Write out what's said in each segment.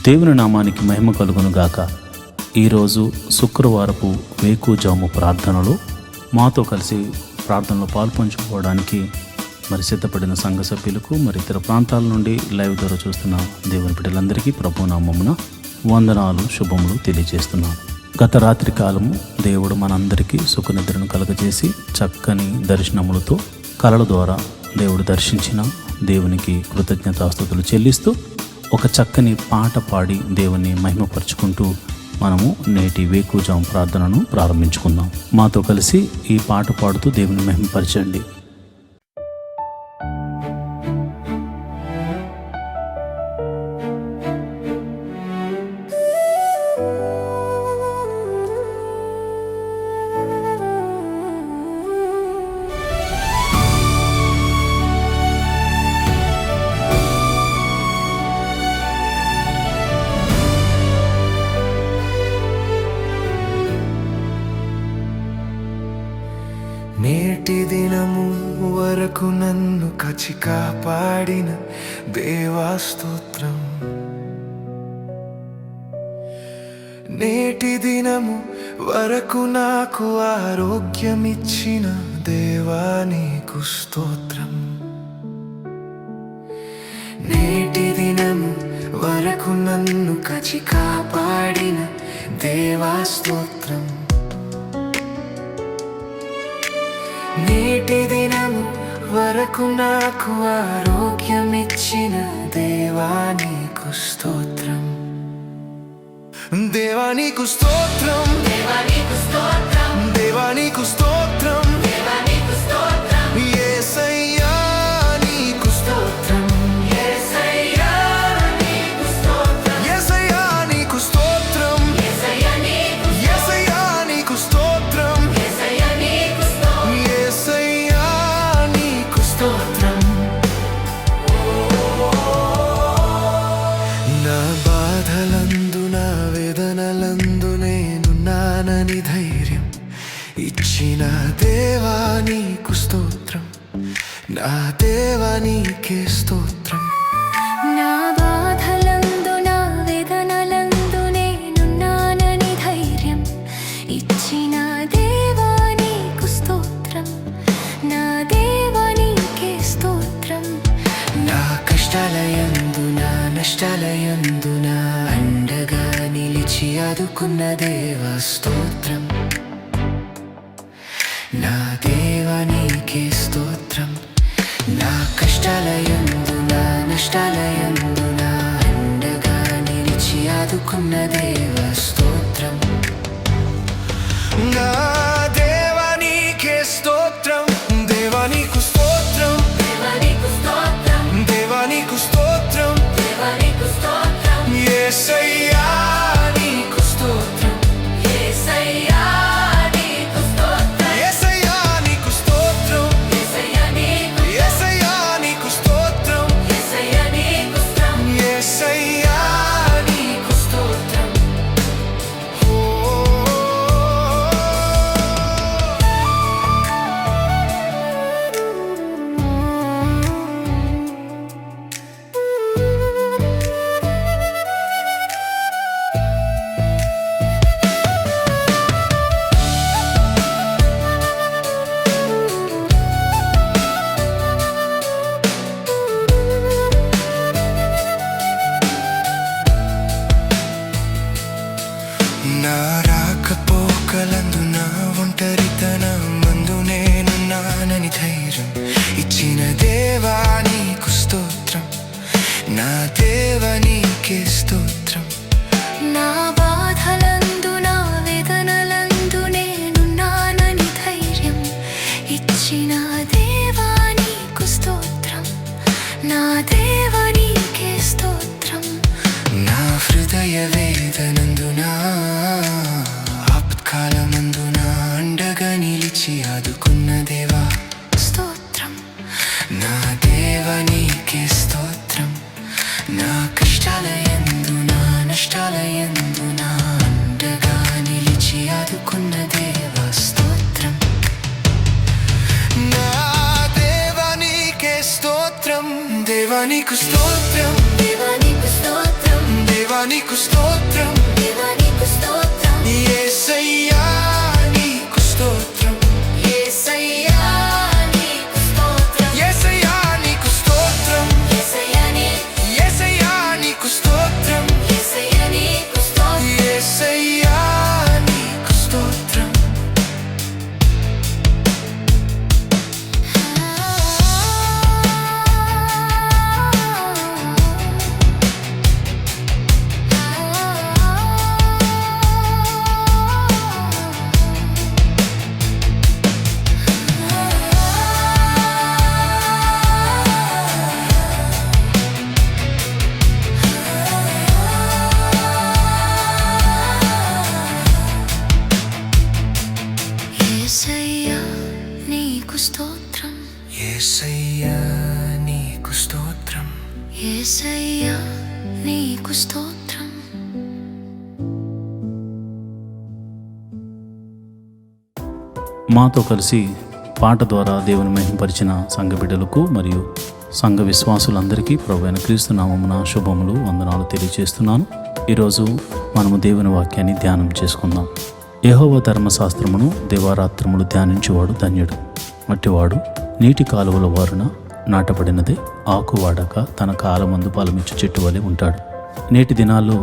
దేవుని నామానికి మహిమ కలుగును గాక. ఈరోజు శుక్రవారపు వేకుజాము ప్రార్థనలో మాతో కలిసి ప్రార్థనలో పాల్పంచుకోవడానికి సిద్ధపడిన సంఘ సభ్యులకు ఇతర ప్రాంతాల నుండి లైవ్ ద్వారా చూస్తున్న దేవుని బిడ్డలందరికీ ప్రభు నామమున వందనాలు, శుభములు తెలియజేస్తున్నాను. గత రాత్రి కాలము దేవుడు మనందరికీ సుఖనిద్రను కలగజేసి చక్కని దర్శనములతో కలల ద్వారా దేవుడు దర్శించిన దేవునికి కృతజ్ఞతాస్తుతులు చెల్లిస్తూ ఒక చక్కని పాట పాడి దేవుని మహిమపరుచుకుంటూ మనము నేటి వేకుజాము ప్రార్థనను ప్రారంభించుకుందాం. మాతో కలిసి ఈ పాట పాడుతూ దేవుని మహిమపరచండి. నేటి దినము వరకు నన్ను కాచి కాపాడిన దేవా స్తోత్రం. నేటి దినము వరకు నాకు ఆరోగ్యమిచ్చిన దేవా నీకు స్తోత్రం. నేటి దినము వరకు నన్ను కాచి కాపాడిన దేవా స్తోత్రం. నేటి దినము వరకు నాకు ఆరోగ్యమిచ్చిన దేవా నీకు స్తోత్రం. దేవా నీకు స్తోత్రం, దేవా నీకు స్తోత్రం, దేవా నీకు స్తోత్రం, దేవా నీకు స్తోత్రం. యేసయ్యా నీకు స్తోత్రం, యేసయ్యా నీకు స్తోత్రం, యేసయ్యా నీకు స్తోత్రం, యేసయ్యా నీకు స్తోత్రం, యేసయ్యా నీకు స్తోత్రం, యేసయ్యా నీకు స్తోత్రం. నా బాధలందు నా వేదనలందు నేనున్నానని ధైర్యం ఇచ్చిన దేవా నీకు స్తోత్రం. నా దేవా నీకే స్తోత్రం. నా బాధలందు నా వేదనలందు నేనున్నానని ధైర్యం ఇచ్చిన దేవా నీకు స్తోత్రం. నా దేవా నీకే స్తోత్రం. నా కష్టాలయందు నా నష్టాలయందు నా అండగా నిలిచి ఆదుకున్న దేవా స్తోత్రం. నా దేవా నీకే స్తోత్రం. నా కష్టాలయందు నా నష్టాలయందు నా అండగా నిలిచి ఆదుకున్న దేవా స్తోత్రం. నా దేవా నీకే స్తోత్రం. దేవా నీకు స్తోత్రం, దేవా నీకు స్తోత్రం, దేవా నీకు స్తోత్రం, దేవా నీకు స్తోత్రం, యేసయ్యా నీకు స్తోత్రం, యేసయ్యా నీకు స్తోత్రం, యేసయ్యా నీకు స్తోత్రం, యేసయ్యా నీకు యేసయ్యా నీకు స్తోత్రం, యేసయ్యా నీకు స్తోత్రం. యేసయ్యా నీకు స్తోత్రం. ఓ నా రాకపోకలందు నా ఒంటరితనమందు నేనున్నానని ధైర్యం ఇచ్చిన దేవా నీకు స్తోత్రం. నా దేవా నీకే స్తోత్రం. నా బాధలందు నా వేదనలందు నేనున్నానని ధైర్యం ఇచ్చిన దేవా నీకు స్తోత్రం. నా దేవా నీకే స్తోత్రం. నా హృదయ వేదనందు నా ఆపత్కాలమందు నా అండగా నిలిచి ఆదుకున్న దేవా స్తోత్రం. నా దేవా నీకే స్తోత్రం. నా కష్టాలయందు నా నష్టాలయందు నా అండగా నిలిచి ఆదుకున్న దేవా స్తోత్రం. నా దేవా నీకే స్తోత్రం. దేవా నీకు స్తోత్రం, దేవా నీకు స్తోత్రం, దేవా దేవా నీకు స్తోత్రం, దేవా నీకు స్తోత్రం, యేసయ్యా నీకు స్తోత్రం, యేసయ్యా నీకు స్తోత్రం, యేసయ్యా నీకు స్తోత్రం, యేసయ్యా యేసయ్యా నీకు స్తోత్రం, యేసయ్యా నీకు స్తోత్రం, యేసయ్యా నీకు స్తోత్రం. యేసయ్యా నీకు స్తోత్రం, యేసయ్యా నీకు స్తోత్రం, యేసయ్యా నీకు స్తోత్రం. మాతో కలిసి పాట ద్వారా దేవుని మహింపరిచిన సంఘ బిడ్డలకు మరియు సంఘ విశ్వాసులందరికీ ప్రభువైన క్రీస్తు నామమున శుభములు వందనాలు తెలియజేస్తున్నాను. ఈరోజు మనము దేవుని వాక్యాన్ని ధ్యానం చేసుకుందాం. యెహోవా ధర్మశాస్త్రమును దివారాత్రములు ధ్యానించేవాడు ధన్యుడు. అట్టివాడు నీటి కాలువల వారున నాటబడినదే, ఆకు వాడక తన కాలమందు ఫలమిచ్చు చెట్టు వలె ఉంటాడు. నేటి దినాల్లో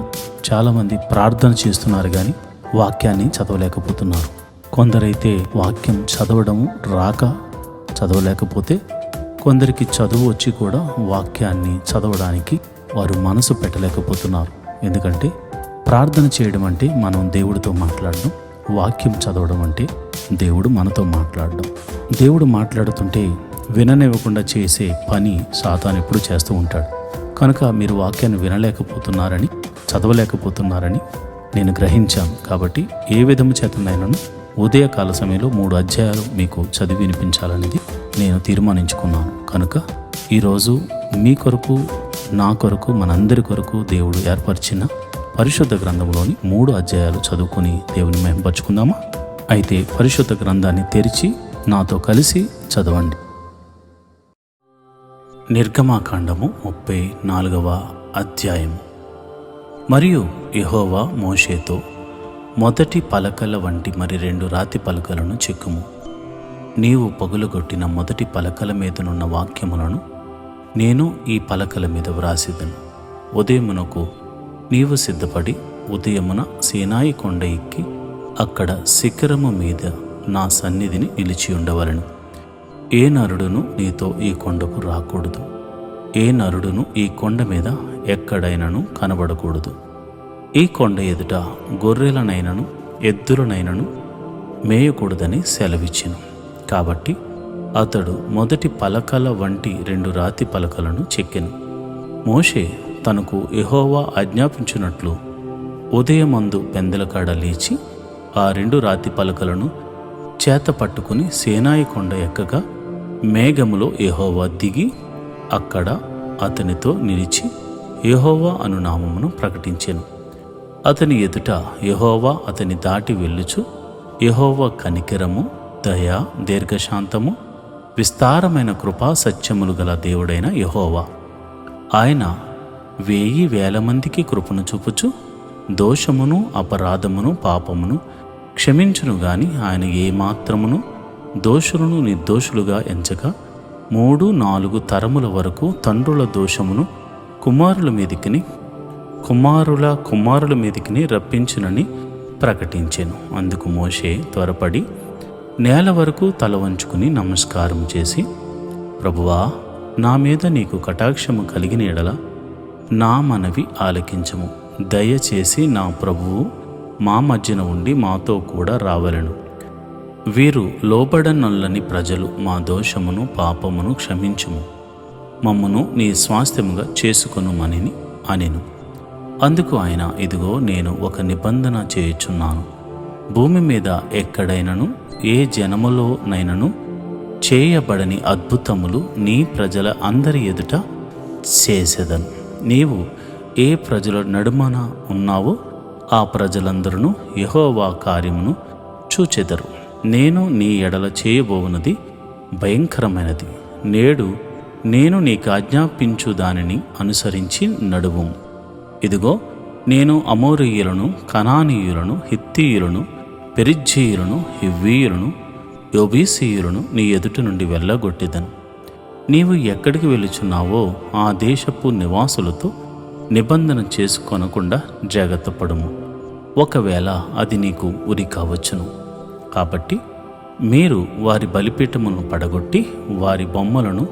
చాలామంది ప్రార్థన చేస్తున్నారు కానీ వాక్యాన్ని చదవలేకపోతున్నారు. కొందరైతే వాక్యం చదవడము రాక చదవలేకపోతే, కొందరికి చదువు వచ్చి కూడా వాక్యాన్ని చదవడానికి వారు మనసు పెట్టలేకపోతున్నారు. ఎందుకంటే ప్రార్థన చేయడం అంటే మనం దేవుడితో మాట్లాడడం, వాక్యం చదవడం అంటే దేవుడు మనతో మాట్లాడడం. దేవుడు మాట్లాడుతుంటే విననివ్వకుండా చేసే పని సాతాను ఎప్పుడు చేస్తూ ఉంటాడు. కనుక మీరు వాక్యాన్ని వినలేకపోతున్నారని, చదవలేకపోతున్నారని నేను గ్రహించాను. కాబట్టి ఏ విధము చేతనైనాను ఉదయకాల సమయంలో 3 అధ్యాయాలు మీకు చదివి వినిపించాలనేది నేను తీర్మానించుకున్నాను. కనుక ఈరోజు మీ కొరకు, నా కొరకు, మనందరి కొరకు దేవుడు ఏర్పరిచిన పరిశుద్ధ గ్రంథంలోని 3 అధ్యాయాలు చదువుకొని దేవుని మహింపరచుకుందామా? అయితే పరిశుద్ధ గ్రంథాన్ని తెరిచి నాతో కలిసి చదవండి. నిర్గమాకాండము 34వ అధ్యాయము. మరియు యెహోవా మోషేతో, మొదటి పలకల వంటి మరి 2 రాతి పలకలను చెక్కుము. నీవు పగులగొట్టిన మొదటి పలకల మీదనున్న వాక్యములను నేను ఈ పలకల మీద వ్రాసిదను. ఉదయమునకు నీవు సిద్ధపడి ఉదయమున సీనాయి కొండ ఎక్కి అక్కడ శిఖరము మీద నా సన్నిధిని నిలిచి ఉండవలెను. ఏ నరుడును నీతో ఈ కొండకు రాకూడదు. ఏ నరుడును ఈ కొండ మీద ఎక్కడైనను కనబడకూడదు. ఈ కొండ ఎదుట గొర్రెలనైనను ఎద్దులనైనను మేయకూడదని సెలవిచ్చెను. కాబట్టి అతడు మొదటి పలకల వంటి 2 రాతి పలకలను చెక్కెను. మోషే తనకు యెహోవా ఆజ్ఞాపించినట్లు ఉదయమందు పెందలకాడ లేచి ఆ 2 రాతి పలకలను చేత పట్టుకుని సీనాయి కొండ ఎక్కగా మేఘములో యెహోవా దిగి అక్కడ అతనితో నిలిచి యెహోవా అను నామమును ప్రకటించెను. అతని ఎదుట యెహోవా అతని దాటి వెళ్ళుచు, యెహోవా కనికరము, దయ, దీర్ఘశాంతము, విస్తారమైన కృపా సత్యములు గల దేవుడైన యెహోవా. ఆయన 1000 మందికి కృపను చూపుచు దోషమును, అపరాధమును, పాపమును క్షమించును గాని ఆయన ఏమాత్రమును దోషులను నిర్దోషులుగా ఎంచక 3-4 తరముల వరకు తండ్రుల దోషమును కుమారుల మీదికిని రప్పించునని ప్రకటించెను. అందుకు మోషే త్వరపడి నేల వరకు తల వంచుకుని నమస్కారం చేసి, ప్రభువా, నా మీద నీకు కటాక్షము కలిగిన ఎడల నా మనవి ఆలకించము. దయచేసి నా ప్రభువు మా మధ్యన ఉండి మాతో కూడా రావలెను. వీరు లోబడనొల్లని ప్రజలు, మా దోషమును పాపమును క్షమించుము, మమ్మును నీ స్వాస్థ్యముగా చేసుకొనుమని అనెను. అందుకు ఆయన, ఇదిగో నేను ఒక నిబంధన చేయుచున్నాను. భూమి మీద ఎక్కడైనను ఏ జనములోనైనను చేయబడని అద్భుతములు నీ ప్రజల అందరి ఎదుట చేసేదను. నీవు ఏ ప్రజల నడుమన ఉన్నావో ఆ ప్రజలందరూ యెహోవా కార్యమును చూచెదరు. నేను నీ ఎడల చేయబోవునది భయంకరమైనది. నేడు నేను నీకు ఆజ్ఞాపించు దానిని అనుసరించి నడువుము. ఇదిగో నేను అమోరీయులను, కనానీయులను, హిత్తీయులను, పెరిజ్జీయులను, హివ్వీయులను, యోబీసీయులను నీ ఎదుట నుండి వెళ్ళగొట్టెదను. నీవు ఎక్కడికి వెళ్ళుచున్నావో ఆ దేశపు నివాసులతో నిబంధన చేసుకొనకుండా జాగ్రత్త పడుము. ఒకవేళ అది నీకు ఉరి కావచ్చును. కాబట్టి మీరు వారి బలిపీఠములను పడగొట్టి వారి బొమ్మలను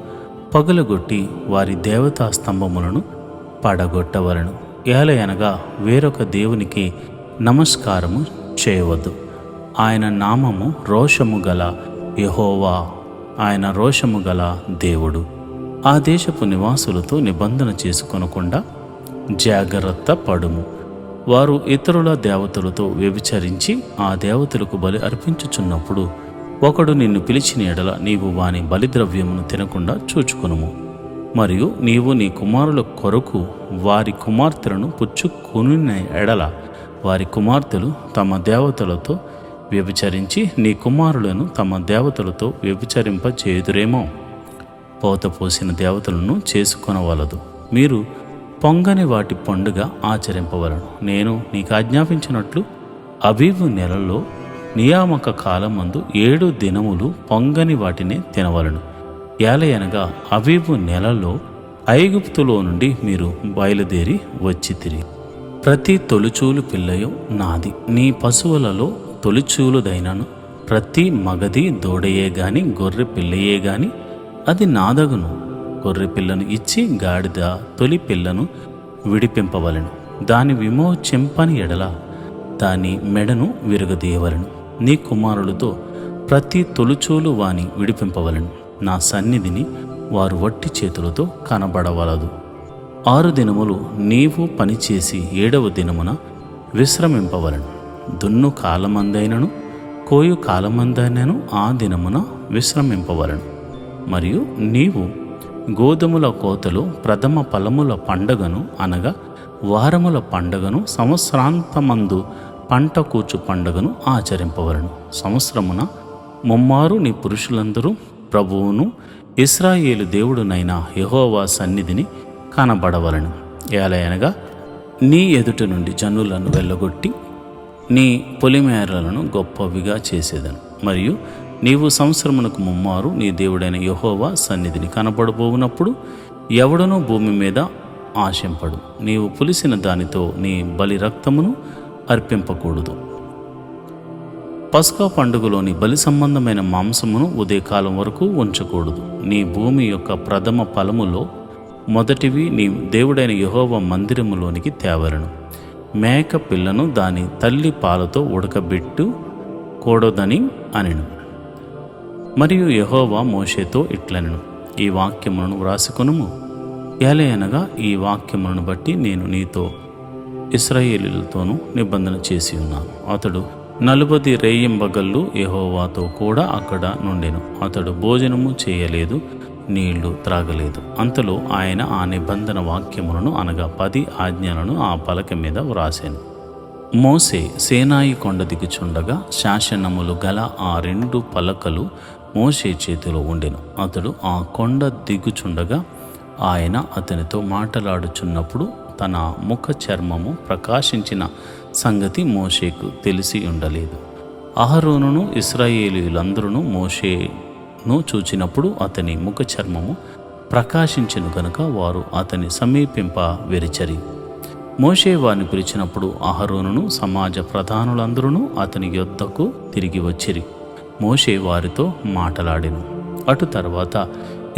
పగులగొట్టి వారి దేవతా స్తంభములను పడగొట్టవలను. ఏలయనగా వేరొక దేవునికి నమస్కారము చేయవద్దు. ఆయన నామము రోషము గల యెహోవా, ఆయన రోషము గల దేవుడు. ఆ దేశపు నివాసులతో నిబంధన చేసుకొనకుండా జాగ్రత్త పడుము. వారు ఇతరుల దేవతలతో వ్యభిచరించి ఆ దేవతలకు బలి అర్పించుచున్నప్పుడు ఒకడు నిన్ను పిలిచిన ఎడల నీవు వాని బలిద్రవ్యమును తినకుండా చూచుకొనుము. మరియు నీవు నీ కుమారుల కొరకు వారి కుమార్తెలను పుచ్చుకొనిన ఎడల వారి కుమార్తెలు తమ దేవతలతో వ్యభిచరించి నీ కుమారులను తమ దేవతలతో వ్యభిచరింపచేయుదురేమో. పోత పోసిన దేవతలను చేసుకొనవలదు. మీరు పొంగని వాటి పండుగ ఆచరింపవలను. నేను నీకు ఆజ్ఞాపించినట్లు అబీబు నెలలో నియామక కాలమందు 7 దినములు పొంగని వాటినే తినవలను. ఏలయనగా అబీబు నెలలో ఐగుప్తులో నుండి మీరు బయలుదేరి వచ్చితిరి. ప్రతి తొలిచూలు పిల్లయు నాది. నీ పశువులలో తొలిచూలుదైనను ప్రతి మగది దూడయే గాని గొర్రె పిల్లయే గాని అది నాదగును. గొర్రె పిల్లను ఇచ్చి గాడిద తొలి పిల్లను విడిపింపవలను. దాని విమోచింపని ఎడల దాని మెడను విరగదీయవలను. నీ కుమారులతో ప్రతి తొలిచూలు వాని విడిపింపవలను. నా సన్నిధిని వారు వట్టి చేతులతో కనబడవలదు. 6 దినములు నీవు పనిచేసి 7వ దినమున విశ్రమింపవలను. దున్ను కాలమందైనను కోయు కాలమందైనను ఆ దినమున విశ్రమింపవలను. మరియు నీవు గోధుమల కోతలు, ప్రథమ ఫలముల పండగను అనగా వారముల పండగను, సంవత్సరాంతమందు పంట కూర్చు పండగను ఆచరింపవలను. సంవత్సరమున ముమ్మారు నీ పురుషులందరూ ప్రభువును ఇశ్రాయేలు దేవుడునైన యెహోవా సన్నిధిని కనబడవలను. ఏలయనగా నీ ఎదుట నుండి జనులను వెళ్ళగొట్టి నీ పొలిమేరలను గొప్పవిగా చేసేదను. మరియు నీవు సంవత్సరమునకు ముమ్మారు నీ దేవుడైన యెహోవా సన్నిధిని కనబడబోవునప్పుడు ఎవడనూ భూమి మీద ఆశింపడు. నీవు పులిసిన దానితో నీ బలి రక్తమును అర్పింపకూడదు. పస్కా పండుగలోని బలి సంబంధమైన మాంసమును ఉదయకాలం వరకు ఉంచకూడదు. నీ భూమి యొక్క ప్రథమ ఫలములో మొదటివి నీ దేవుడైన యెహోవా మందిరములోనికి తేవలను. మేక పిల్లను దాని తల్లి పాలతో ఉడకబెట్టు కూడదని అనెను. మరియు యెహోవా మోషేతో ఇట్లనెను, ఈ వాక్యములను వ్రాసుకొనుము. ఏలయనగా ఈ వాక్యములను బట్టి నేను నీతో ఇశ్రాయేలీయులతోనూ నిబంధన చేసి ఉన్నాను. అతడు 40 రేయింబగళ్ళు యెహోవాతో కూడా అక్కడ నుండెను. అతడు భోజనము చేయలేదు, నీళ్లు త్రాగలేదు. అంతలో ఆయన ఆ నిబంధన వాక్యములను అనగా 10 ఆజ్ఞలను ఆ పలక మీద వ్రాసెను. మోషే సేనాయి కొండ దిగుచుండగా శాసనములు గల ఆ 2 పలకలు మోషే చేతిలో ఉండెను. అతడు ఆ కొండ దిగుచుండగా ఆయన అతనితో మాట్లాడుచున్నప్పుడు తన ముఖ చర్మము ప్రకాశించిన సంగతి మోషేకు తెలిసి ఉండలేదు. అహరోనును ఇశ్రాయేలీయులందరూ మోషేను చూచినప్పుడు అతని ముఖ చర్మము ప్రకాశించెను గనుక వారు అతని సమీపింప వెరిచరి. మోషే వారిని పిలిచినప్పుడు అహరోనును సమాజ ప్రధానులందరూ అతని యొద్దకు తిరిగి వచ్చిరి. మోషే వారితో మాటలాడెను. అటు తర్వాత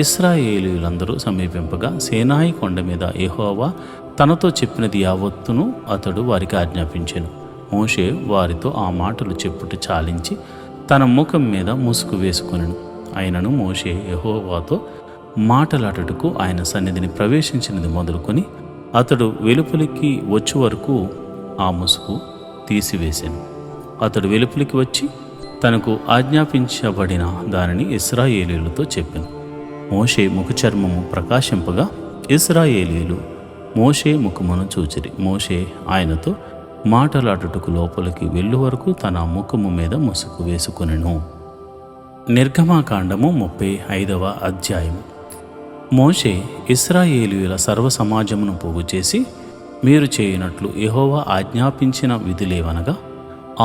ఇశ్రాయేలీయులందరూ సమీపింపగా సేనాయి కొండ మీద యెహోవా తనతో చెప్పినది యావత్తును అతడు వారికి ఆజ్ఞాపించెను. మోషే వారితో ఆ మాటలు చెప్పుట చాలించి తన ముఖం మీద ముసుగు వేసుకొనెను. అయినను మోషే యెహోవాతో మాటలాడుటకు ఆయన సన్నిధిని ప్రవేశించినది మొదలుకొని అతడు వెలుపలికి వచ్చే వరకు ఆ ముసుగు తీసివేశాను. అతడు వెలుపలికి వచ్చి తనకు ఆజ్ఞాపించబడిన దానిని ఇశ్రాయేలీయులతో చెప్పాను. మోషే ముఖచర్మము ప్రకాశింపగా ఇశ్రాయేలీయులు మోషే ముఖమును చూచిరి. మోషే ఆయనతో మాటలాడుటకు లోపలికి వెళ్ళు వరకు తన ముఖము మీద ముసుగు వేసుకొనెను. నిర్గమాకాండము 35వ అధ్యాయము. మోషే ఇశ్రాయేలీయుల సర్వ సమాజమును పోగు చేసి మీరు చేయనట్లు యెహోవా ఆజ్ఞాపించిన విధులేవనగా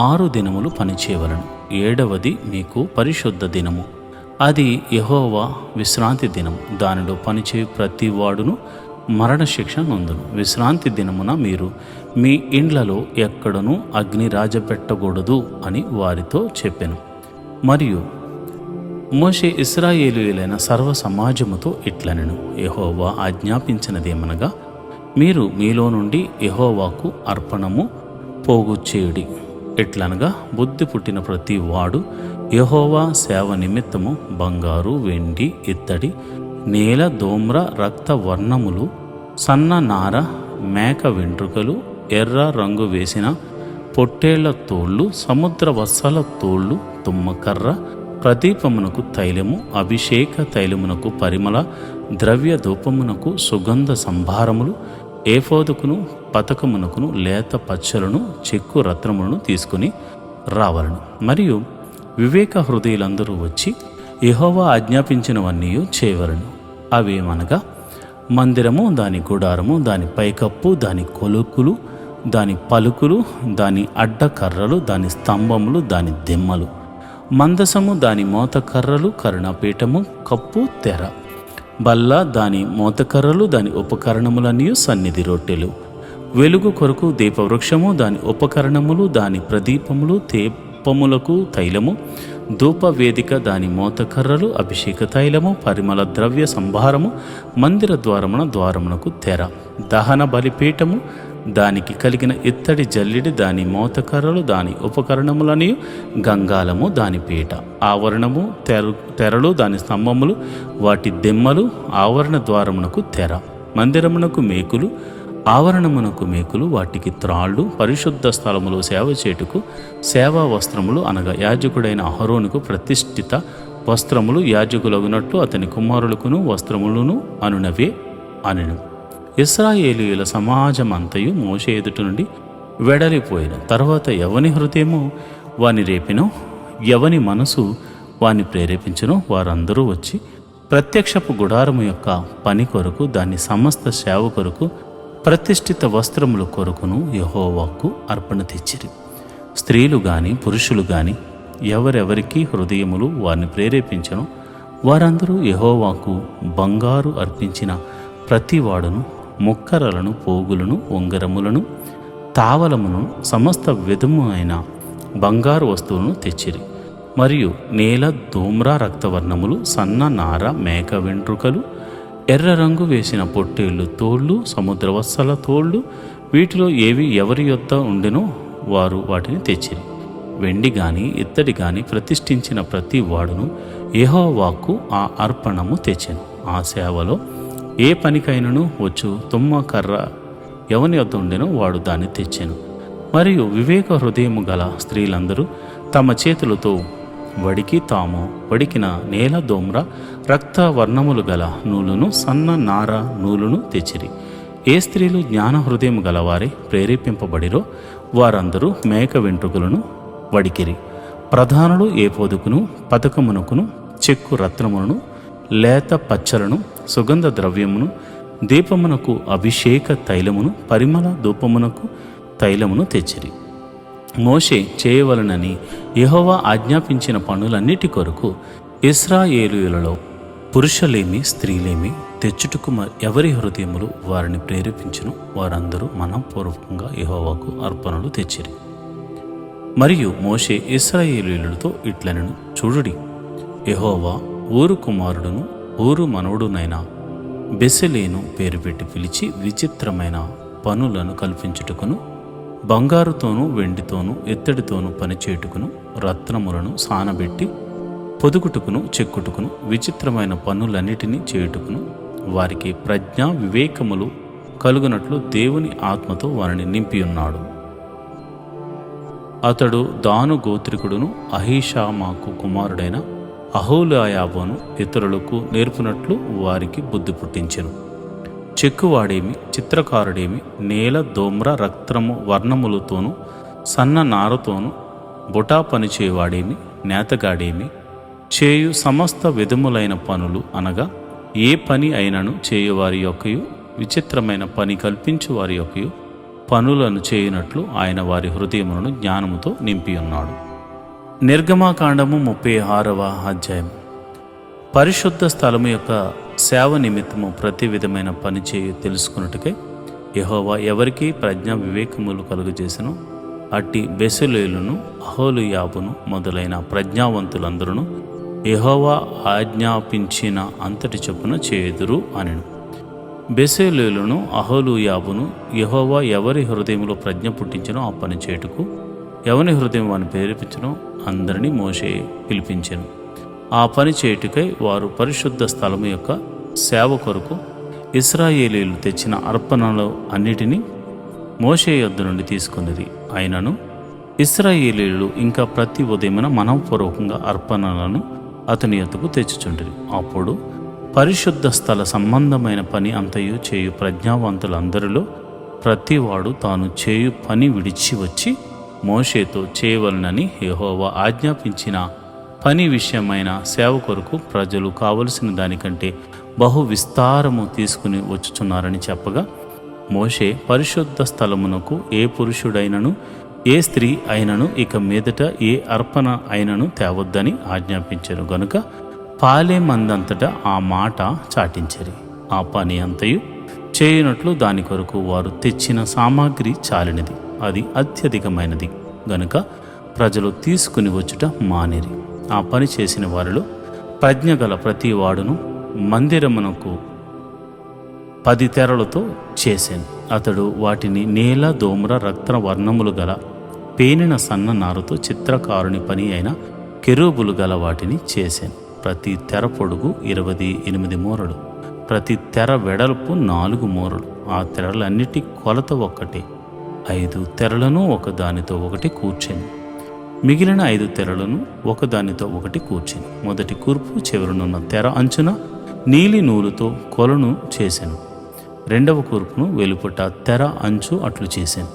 6 దినములు పనిచేయవలను. 7వది మీకు పరిశుద్ధ దినము, అది యెహోవా విశ్రాంతి దినము. దానిలో పనిచేయు ప్రతి వాడును మరణశిక్ష నొందును. విశ్రాంతి దినమున మీరు మీ ఇండ్లలో ఎక్కడనూ అగ్ని రాజపెట్టకూడదు అని వారితో చెప్పెను. మరియు మోషే ఇశ్రాయేలీయులైన సర్వ సమాజముతో ఇట్లనెను, యెహోవా ఆజ్ఞాపించినదేమనగా, మీరు మీలో నుండి యెహోవాకు అర్పణము పోగు చేయుడి. ఎట్లనగా బుద్ధి పుట్టిన ప్రతి వాడు యెహోవా సేవ నిమిత్తము బంగారు, వెండి, ఇత్తడి, నేల, దోమ్ర, రక్త వర్ణములు, సన్న నార, మేక వెంట్రుకలు, ఎర్ర రంగు వేసిన పొట్టేళ్ల తోళ్ళు, సముద్ర వత్సల తోళ్ళు, తుమ్మకర్ర, ప్రదీపమునకు తైలము, అభిషేక తైలమునకు పరిమళ ద్రవ్య ధూపమునకు సుగంధ సంభారములు, ఏఫోదుకును పతకమునకును లేత పచ్చలను, చెక్కు రత్నములను తీసుకుని రావలను. మరియు వివేక హృదయులందరూ వచ్చి యెహోవా ఆజ్ఞాపించినవన్నీ చేయవలను. అవేమనగా మందిరము, దాని గుడారము, దాని పైకప్పు, దాని కొలుకులు, దాని పలుకులు, దాని అడ్డకర్రలు, దాని స్తంభములు, దాని దిమ్మలు, మందసము, దాని మోతకర్రలు, కరుణపీఠము, కప్పు, తెర, బల్ల, దాని మోతకర్రలు, దాని ఉపకరణములన్నీ, సన్నిధి రొట్టెలు, వెలుగు కొరకు దీపవృక్షము, దాని ఉపకరణములు, దాని ప్రదీపములు, దీపములకు తైలము, ధూపవేదిక, దాని మోతకర్రలు, అభిషేక తైలము, పరిమళ ద్రవ్య సంభారము, మందిర ద్వారమునకు తెర, దహన బలిపీఠము, దానికి కలిగిన ఇత్తడి జల్లిడి, దాని మోతకర్రలు, దాని ఉపకరణములని, గంగాలము, దాని పీట, ఆవరణము, తెరలు, దాని స్తంభములు, వాటి దెమ్మలు, ఆవరణ ద్వారమునకు తెర, మందిరమునకు మేకులు, ఆవరణమునకు మేకులు, వాటికి త్రాళ్ళు, పరిశుద్ధ స్థలములో సేవ చేటుకు సేవా వస్త్రములు, అనగా యాజకుడైన అహరోనుకు ప్రతిష్ఠిత వస్త్రములు, యాజకులగునట్లు అతని కుమారులకును వస్త్రములను అనునవే అనెను. ఇశ్రాయేలీయుల సమాజమంతయు మోషే ఎదుట నుండి వెడలిపోయిన తర్వాత ఎవని హృదయము వాని రేపినో, ఎవని మనసు వాని ప్రేరేపించునో వారందరూ వచ్చి ప్రత్యక్షపు గుడారము యొక్క పని కొరకు, దాని సమస్త సేవ కొరకు, ప్రతిష్ఠిత వస్త్రముల కొరకును యెహోవాకు అర్పణ తెచ్చిరి. స్త్రీలు గాని పురుషులు గాని ఎవరెవరికి హృదయములు వారిని ప్రేరేపించనో వారందరూ యెహోవాకు బంగారు అర్పించిన ప్రతివాడును ముక్కరలను, పోగులను, ఉంగరములను, తావలమును, సమస్త విధమైన బంగారు వస్తువులను తెచ్చిరి. మరియు నేల, ధూమ్ర, రక్తవర్ణములు, సన్న నార, మేక వెంట్రుకలు, ఎర్ర రంగు వేసిన పొట్టేళ్ళు తోళ్ళు, సముద్రవత్సల తోళ్ళు, వీటిలో ఏవి ఎవరి యొద్ద ఉండెనో వారు వాటిని తెచ్చిరి. వెండి గాని ఇత్తడి గాని ప్రతిష్ఠించిన ప్రతి వాడును యెహోవాకు ఆ అర్పణము తెచ్చెను. ఆ సేవలో ఏ పనికైనను వచ్చు తుమ్మకర్ర ఎవని యొద్ద ఉండెనో వాడు దాన్ని తెచ్చెను. మరియు వివేక హృదయము గల స్త్రీలందరూ తమ చేతులతో తాము వడికిన నేల, దోమ్ర, రక్త వర్ణములు గల నూలును, సన్న నార నూలును తెచ్చిరి. ఏ స్త్రీలు జ్ఞాన హృదయం గలవారే ప్రేరేపింపబడిరో వారందరూ మేక వెంట్రుకలను వడికిరి. ప్రధానులు ఏపోదుకును పతకమునకును చెక్కు రత్నములను, లేత పచ్చలను, సుగంధ ద్రవ్యమును, దీపమునకు అభిషేక తైలమును, పరిమళ ధూపమునకు తైలమును తెచ్చిరి. మోషే చేయవలనని యెహోవా ఆజ్ఞాపించిన పనులన్నిటి కొరకు ఇశ్రాయేలీయులలో పురుషులేమి స్త్రీలేమి తెచ్చుటకు ఎవరి హృదయములు వారిని ప్రేరేపించును వారందరూ మనఃపూర్వకంగా యెహోవాకు అర్పణలు తెచ్చిరి. మరియు మోషే ఇశ్రాయేలీయులతో ఇట్లనెను, చూడుడి, యెహోవా ఊరు కుమారుడును ఊరు మనవడునైన బెసలేను పేరు పెట్టి పిలిచి విచిత్రమైన పనులను కల్పించుటకును, బంగారుతోనూ వెండితోనూ ఇత్తడితోనూ పనిచేయుటకును, రత్నములను సానబెట్టి పొదుగుటకును చెక్కుటకును, విచిత్రమైన పనులన్నిటినీ చేయుటకును వారికి ప్రజ్ఞా వివేకములు కలుగునట్లు దేవుని ఆత్మతో వారిని నింపియున్నాడు. అతడు దాను గోత్రికుడును అహీషామాకు కుమారుడైన అహోలాయాబును ఇతరులకు నేర్పునట్లు వారికి బుద్ధి పుట్టించెను. చెక్కువాడేమి, చిత్రకారుడేమి, నేల, దోమ్ర, రక్తము వర్ణములతోనూ సన్న నారతోనూ బుటా పనిచేవాడేమి, నేతగాడేమి చేయు సమస్త విధములైన పనులు, అనగా ఏ పని అయినను చేయువారి యొక్కయు, విచిత్రమైన పని కల్పించు వారి యొక్కయు పనులను చేయునట్లు ఆయన వారి హృదయములను జ్ఞానముతో నింపి ఉన్నాడు. నిర్గమాకాండము 36వ అధ్యాయం. పరిశుద్ధ స్థలము యొక్క సేవ నిమిత్తము ప్రతి విధమైన పని చేయు తెలుసుకున్నట్టుకై యెహోవా ఎవరికి ప్రజ్ఞా వివేకములు కలుగజేసెనో అట్టి బెసలేలును అహోలీయాబును మొదలైన ప్రజ్ఞావంతులందరూ యెహోవా ఆజ్ఞాపించిన అంతటి చొప్పున చేయుదురు అనెను. బెసలేలును అహోలీయాబును యెహోవా ఎవరి హృదయంలో ప్రజ్ఞ పుట్టించనో ఆ పని చేయుటకు ఎవని హృదయం వారిని ప్రేరేపించనో అందరినీ మోషే పిలిపించెను. ఆ పని చేయుటకై వారు పరిశుద్ధ స్థలము యొక్క సేవ కొరకు ఇశ్రాయేలీయులు తెచ్చిన అర్పణలు అన్నిటినీ మోషే యొద్ద నుండి తీసుకున్నది. అయినను ఇశ్రాయేలీయులు ఇంకా ప్రతి ఉదయమున మనఃపూర్వకంగా అర్పణలను అతని యొద్దకు తెచ్చుచుండిరి. అప్పుడు పరిశుద్ధ స్థల సంబంధమైన పని అంతయు చేయు ప్రజ్ఞావంతులందరిలో ప్రతివాడు తాను చేయు పని విడిచి వచ్చి మోషేతో చేయవలనని యెహోవా ఆజ్ఞాపించిన పని విషయమైన సేవ కొరకు ప్రజలు కావలసిన దానికంటే బహు విస్తారము తీసుకుని వచ్చుచున్నారని చెప్పగా మోషే పరిశుద్ధ స్థలమునకు ఏ పురుషుడైనను ఏ స్త్రీ అయినను ఇక మీదట ఏ అర్పణ అయినను తేవద్దని ఆజ్ఞాపించారు గనుక పాలెమందంతటా ఆ మాట చాటించరి. ఆ పని అంతయు చేయునట్లు దాని కొరకు వారు తెచ్చిన సామాగ్రి చాలినది, అది అత్యధికమైనది గనుక ప్రజలు తీసుకుని వచ్చుట మానిరి. ఆ పని చేసిన వారిలో ప్రజ్ఞగల ప్రతి వాడును మందిరమునకు 10 తెరలతో చేశాను. అతడు వాటిని నీల దోమ్ర రక్త వర్ణములు గల పేనిన సన్న నారుతో చిత్రకారుని పని అయిన కెరూబులు గల వాటిని చేశాను. ప్రతి తెర పొడుగు 28 మూరలు, ప్రతి తెర వెడల్పు 4 మూరలు. ఆ తెరలన్నిటి కొలత ఒక్కటే. 5 తెరలను ఒకదానితో ఒకటి కూర్చాను. మిగిలిన 5 తెరలను ఒకదానితో ఒకటి కూర్చాను. మొదటి కూర్పు చివరనున్న తెర అంచున నీలి నూలుతో కొలను చేశాను. రెండవ కూర్పును వెలుపట తెర అంచు అట్లు చేశాను.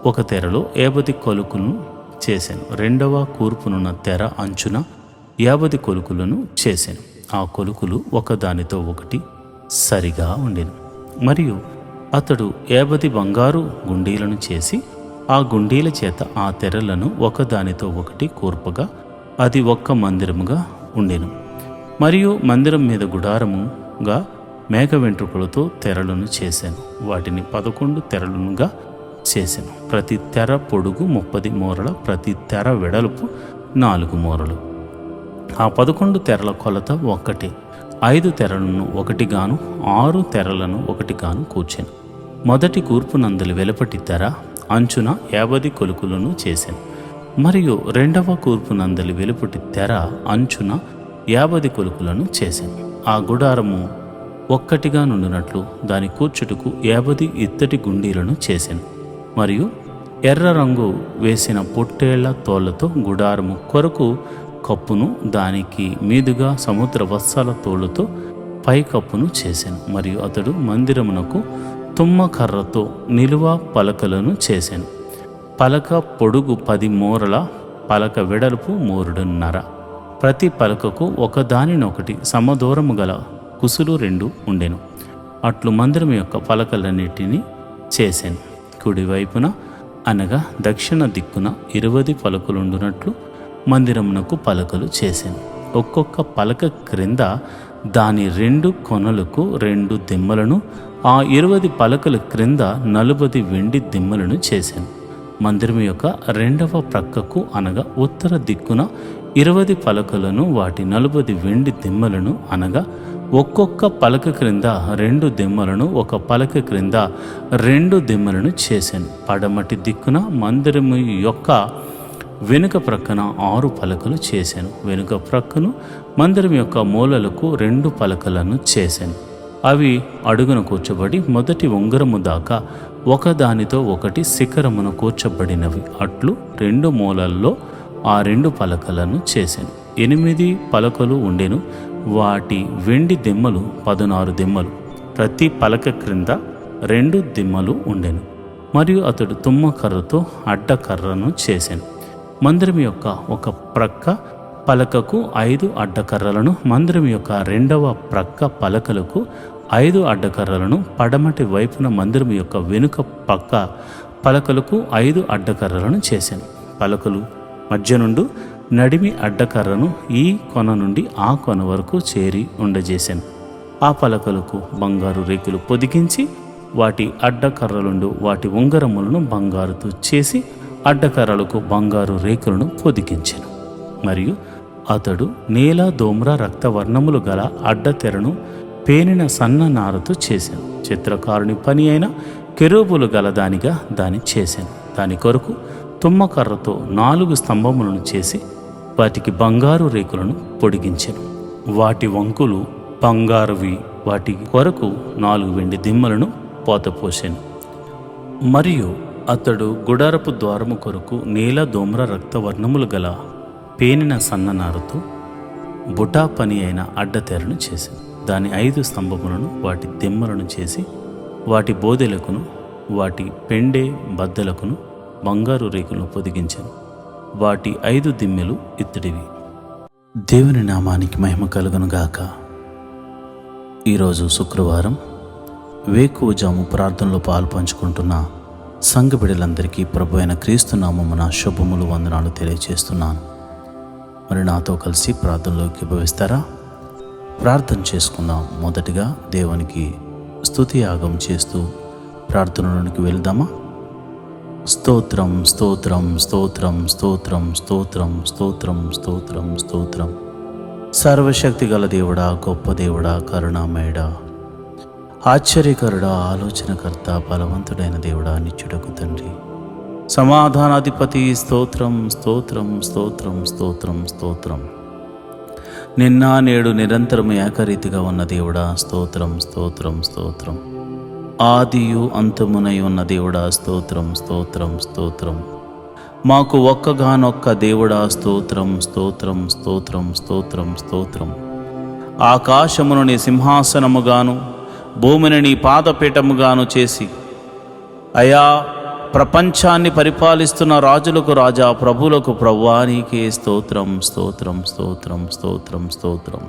ఒక తెరలో 50 కొలుకులను చేశాను. రెండవ కూర్పునున్న తెర అంచున 50 కొలుకులను చేశాను. ఆ కొలుకులు ఒకదానితో ఒకటి సరిగా ఉండెను. మరియు అతడు 50 బంగారు గుండీలను చేసి ఆ గుండీల చేత ఆ తెరలను ఒకదానితో ఒకటి కూర్పగా అది ఒక్క మందిరముగా ఉండెను. మరియు మందిరం మీద గుడారముగా మేక వెంట్రుకలతో తెరలను చేశాను. వాటిని 11 తెరలుగా చేశాను. ప్రతి తెర పొడుగు 30 మూరల, ప్రతి తెర వెడల్పు 4 మూరలు. ఆ 11 తెరల కొలత ఒక్కటే. 5 తెరలను ఒకటిగాను 6 తెరలను ఒకటిగాను కూర్చాను. మొదటి కూర్పు నందలి వెలుపటి తెర అంచున 50 కొలుకులను చేశాను. మరియు రెండవ కూర్పు నందలి వెలుపటి తెర అంచున 50 కొలుకులను చేశాను. ఆ గుడారము ఒక్కటిగా నుండినట్లు దాని కూర్చుటకు 50 ఇత్తడి గుండీలను చేశాను. మరియు ఎర్ర రంగు వేసిన పొట్టేళ్ల తోళ్లతో గుడారము కొరకు కప్పును, దానికి మీదుగా సముద్ర వత్సాల తోళ్లతో పై కప్పును చేశాను. మరియు అతడు మందిరమునకు తుమ్మకర్రతో నిలువ పలకలను చేశాను. పలక పొడుగు 10 మూరల, పలక వెడల్పు 3.5. ప్రతి పలకకు ఒకదానినొకటి సమదూరము గల కుసులు 2 ఉండెను. అట్లు మందిరం యొక్క పలకలన్నిటినీ చేశాను. కుడివైపున అనగా దక్షిణ దిక్కున 20 పలకలుండునట్లు మందిరమునకు పలకలు చేశాను. ఒక్కొక్క పలక క్రింద దాని 2 కొనలకు 2 దిమ్మలను, ఆ 20 పలకల క్రింద 40 వెండి దిమ్మలను చేశాను. మందిరం యొక్క రెండవ ప్రక్కకు అనగా ఉత్తర దిక్కున 20 పలకలను, వాటి 40 వెండి దిమ్మలను అనగా ఒక్కొక్క పలక క్రింద 2 దిమ్మలను, ఒక పలక క్రింద 2 దిమ్మలను చేశాను. పడమటి దిక్కున మందిరము యొక్క వెనుక ప్రక్కన 6 పలకలు చేశాను. వెనుక ప్రక్కను మందిరం యొక్క మూలలకు 2 పలకలను చేశాను. అవి అడుగున కూర్చబడి మొదటి ఉంగరము దాకా ఒకదానితో ఒకటి శిఖరమున కూర్చబడినవి. అట్లు 2 మూలల్లో ఆ 2 పలకలను చేశాను. 8 పలకలు ఉండెను. వాటి వెండి దిమ్మలు 16 దిమ్మలు. ప్రతి పలక క్రింద 2 దిమ్మలు ఉండెను. మరియు అతడు తుమ్మకర్రతో అడ్డకర్రను చేశాను. మందిరం యొక్క ఒక ప్రక్క పలకకు 5 అడ్డకర్రలను, మందిరం యొక్క రెండవ ప్రక్క పలకలకు 5 అడ్డకర్రలను, పడమటి వైపున మందిరం యొక్క వెనుక పక్క పలకలకు 5 అడ్డకర్రలను చేశాను. పలకలు మధ్య నుండి నడిమి అడ్డకర్రను ఈ కొన నుండి ఆ కొన వరకు చేరి ఉండజేశాను. ఆ పలకలకు బంగారు రేకులు పొదిగించి వాటి అడ్డకర్రలుండు వాటి ఉంగరములను బంగారుతో చేసి అడ్డకర్రలకు బంగారు రేకులను పొదిగించెను. మరియు అతడు నీల ధూమ్ర రక్తవర్ణములు గల అడ్డతెరను పేనిన సన్న నారతో చేశాను. చిత్రకారుని పని అయిన కెరూబులు గలదానిగా దాన్ని చేశాను. దాని కొరకు తుమ్మకర్రతో 4 స్తంభములను చేసి వాటికి బంగారు రేకులను పొడిగించెను. వాటి వంకులు బంగారువి. వాటి కొరకు 4 వెండి దిమ్మలను పోతపోసాను. మరియు అతడు గుడారపు ద్వారము కొరకు నీల ధూమ్ర రక్తవర్ణములు గల పేనిన సన్ననారుతో బుటా పని అయిన అడ్డతెరను చేశాను. దాని 5 స్తంభములను వాటి దిమ్మలను చేసి వాటి బోదెలకును వాటి పెండే బద్దలకును బంగారు రేకులను పొదిగించాను. వాటి 5 దిమ్మెలు ఇత్తడివి. దేవుని నామానికి మహిమ కలుగునుగాక. ఈరోజు శుక్రవారం వేకువజాము ప్రార్థనలో పాల్పంచుకుంటున్న సంఘ బిడ్డలందరికీ ప్రభు అయిన క్రీస్తు నామమున శుభములు వందనాలు తెలియజేస్తున్నాను. మరి నాతో కలిసి ప్రార్థనలోకి భవిస్తారా? ప్రార్థన చేసుకుందాం. మొదటిగా దేవునికి స్తుతి యాగం చేస్తూ ప్రార్థనలోనికి వెళ్దామా? స్తోత్రం స్తోత్రం స్తోత్రం స్తోత్రం స్తోత్రం స్తోత్రం స్తోత్రం స్తోత్రం. సర్వశక్తి గల దేవుడా, గొప్ప దేవుడా, కరుణామయుడా, ఆశ్చర్యకరుడా, ఆలోచనకర్త, బలవంతుడైన దేవుడా, నిత్యుడకు తండ్రి, సమాధానాధిపతి, స్తోత్రం స్తోత్రం స్తోత్రం స్తోత్రం స్తోత్రం. నిన్న నేడు నిరంతరం ఏకరీతిగా ఉన్న దేవుడా, స్తోత్రం స్తోత్రం స్తోత్రం. ఆదియు అంతమునై ఉన్న దేవుడా, స్తోత్రం స్తోత్రం స్తోత్రం. మాకు ఒక్కగానొక్క దేవుడా, స్తోత్రం స్తోత్రం స్తోత్రం స్తోత్రం స్తోత్రం. ఆకాశమును నీ సింహాసనముగాను భూమిని నీ పాదపీఠముగాను చేసి అయా ప్రపంచాన్ని పరిపాలిస్తున్న రాజులకు రాజా, ప్రభువులకు ప్రభువా, నీకే స్తోత్రం స్తోత్రం స్తోత్రం స్తోత్రం స్తోత్రం.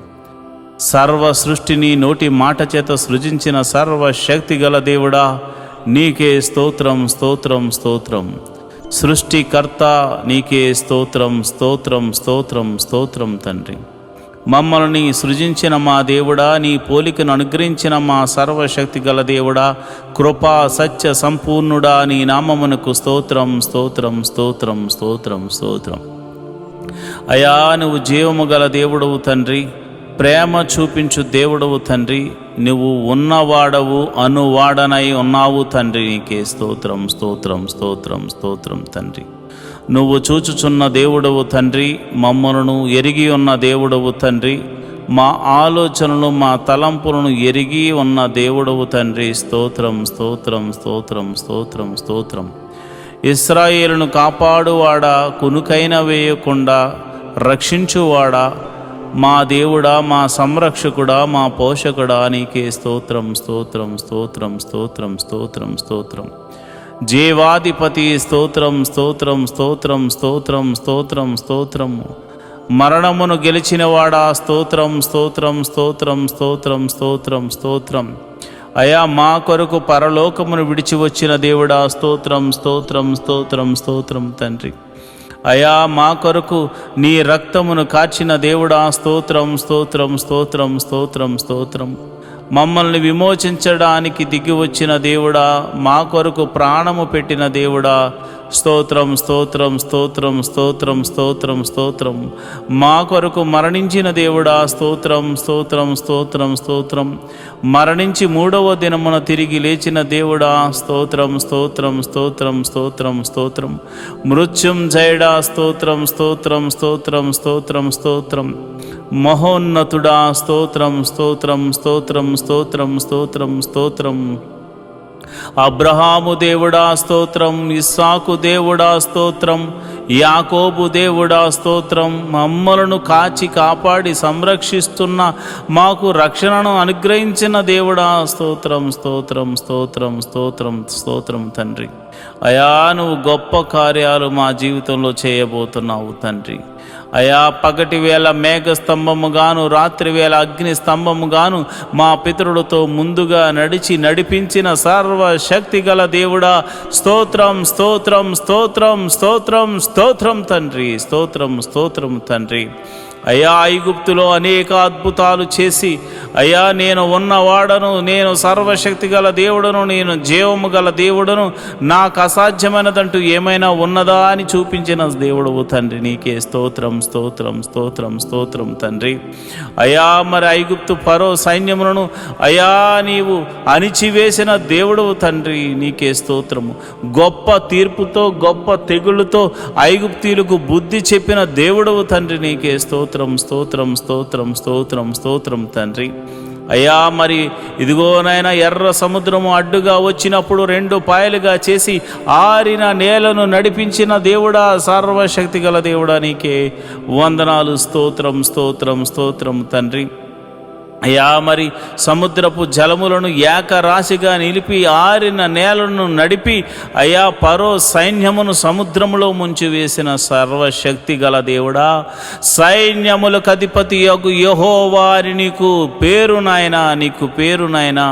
సర్వ సృష్టిని నోటి మాట చేత సృజించిన సర్వశక్తి గల దేవుడా, నీకే స్తోత్రం స్తోత్రం స్తోత్రం. సృష్టికర్త నీకే స్తోత్రం స్తోత్రం స్తోత్రం స్తోత్రం తండ్రి. మమ్మల్ని సృజించిన మా దేవుడా, నీ పోలికను అనుగ్రహించిన మా సర్వశక్తి గల దేవుడా, కృపా సత్య సంపూర్ణుడా, నీ నామమునకు స్తోత్రం స్తోత్రం స్తోత్రం స్తోత్రం స్తోత్రం. అయా, నువ్వు జీవము గల దేవుడవు తండ్రి, ప్రేమ చూపించు దేవుడవు తండ్రి, నువ్వు ఉన్నవాడవు, అనువాడనై ఉన్నావు తండ్రి, నీకే స్తోత్రం స్తోత్రం స్తోత్రం స్తోత్రం తండ్రి. నువ్వు చూచుచున్న దేవుడవు తండ్రి, మమ్మలను ఎరిగి ఉన్న దేవుడవు తండ్రి, మా ఆలోచనలు మా తలంపులను ఎరిగి ఉన్న దేవుడవు తండ్రి, స్తోత్రం స్తోత్రం స్తోత్రం స్తోత్రం స్తోత్రం. ఇశ్రాయేలును కాపాడువాడా, కునుకైన వేయకుండా రక్షించువాడా, మా దేవుడా, మా సంరక్షకుడా, మా పోషకుడా, నీకే స్తోత్రం స్తోత్రం స్తోత్రం స్తోత్రం స్తోత్రం స్తోత్రం. జీవాధిపతి స్తోత్రం స్తోత్రం స్తోత్రం స్తోత్రం స్తోత్రం స్తోత్రం. మరణమును గెలిచినవాడా, స్తోత్రం స్తోత్రం స్తోత్రం స్తోత్రం స్తోత్రం స్తోత్రం. అయా, మా కొరకు పరలోకమును విడిచి వచ్చిన దేవుడా, స్తోత్రం స్తోత్రం స్తోత్రం స్తోత్రం తండ్రి. అయా, మా కొరకు నీ రక్తమును కార్చిన దేవుడా, స్తోత్రం స్తోత్రం స్తోత్రం స్తోత్రం స్తోత్రం. మమ్మల్ని విమోచించడానికి దిగి వచ్చిన దేవుడా, మా కొరకు ప్రాణము పెట్టిన దేవుడా, స్తోత్రం స్తోత్రం స్తోత్రం స్తోత్రం స్తోత్రం స్తోత్రం. మా కొరకు మరణించిన దేవుడా, స్తోత్రం స్తోత్రం స్తోత్రం స్తోత్రం. మరణించి 3వ దినమున తిరిగి లేచిన దేవుడా, స్తోత్రం స్తోత్రం స్తోత్రం స్తోత్రం స్తోత్రం. మృత్యుంజయుడా, స్తోత్రం స్తోత్రం స్తోత్రం స్తోత్రం స్తోత్రం. మహోన్నతుడా, స్తోత్రం స్తోత్రం స్తోత్రం స్తోత్రం స్తోత్రం స్తోత్రం. అబ్రహాము దేవుడా, స్తోత్రం. ఇస్సాకు దేవుడా, స్తోత్రం. యాకోబు దేవుడా, స్తోత్రం. మమ్మలను కాచి కాపాడి సంరక్షిస్తున్న, మాకు రక్షణను అనుగ్రహించిన దేవుడా, స్తోత్రం స్తోత్రం స్తోత్రం స్తోత్రం స్తోత్రం తండ్రి. అయా, నువ్వు గొప్ప కార్యాలు మా జీవితంలో చేయబోతున్నావు తండ్రి. అయా పగటి వేళ మేఘ స్తంభముగాను రాత్రి వేళ అగ్ని స్తంభముగాను మా పితరులతో ముందుగా నడిపించిన సర్వశక్తి గల దేవుడా, స్తోత్రం స్తోత్రం స్తోత్రం స్తోత్రం స్తోత్రం తండ్రి, స్తోత్రం స్తోత్రం తండ్రి. అయ్యా ఐగుప్తులో అనేక అద్భుతాలు చేసి, అయ్యా నేను ఉన్నవాడను, నేను సర్వశక్తి గల దేవుడను, నేను జీవము గల దేవుడను, నాకు అసాధ్యమైనదంటూ ఏమైనా ఉన్నదా అని చూపించిన దేవుడవు తండ్రి. నీకే స్తోత్రం స్తోత్రం స్తోత్రం స్తోత్రం తండ్రి. అయ్యా మరి ఐగుప్తు ఫరో సైన్యములను అయ్యా నీవు అణిచివేసిన దేవుడవు తండ్రి. నీకే స్తోత్రము. గొప్ప తీర్పుతో గొప్ప తెగుళ్ళతో ఐగుప్తీయులకు బుద్ధి చెప్పిన దేవుడవు తండ్రి. నీకే స్తోత్రం స్తోత్రం స్తోత్రం స్తోత్రం స్తోత్రం తండ్రి. అయ్యా మరి ఇదిగోనైనా ఎర్ర సముద్రము అడ్డుగా వచ్చినప్పుడు 2 పాయలుగా చేసి ఆరిన నేలను నడిపించిన దేవుడా, సర్వశక్తి గల దేవుడా, నీకే వందనాలు. స్తోత్రం స్తోత్రం స్తోత్రం తండ్రి. అయ్యా మరి సముద్రపు జలములను ఏకరాశిగా నిలిపి ఆరిన నేలను నడిపి అయ్యా ఫరో సైన్యమును సముద్రములో ముంచివేసిన సర్వశక్తి గల దేవుడా, సైన్యములకు అధిపతి యగు యెహోవాని నీకు పేరు నాయనా, నీకు పేరు నాయనా.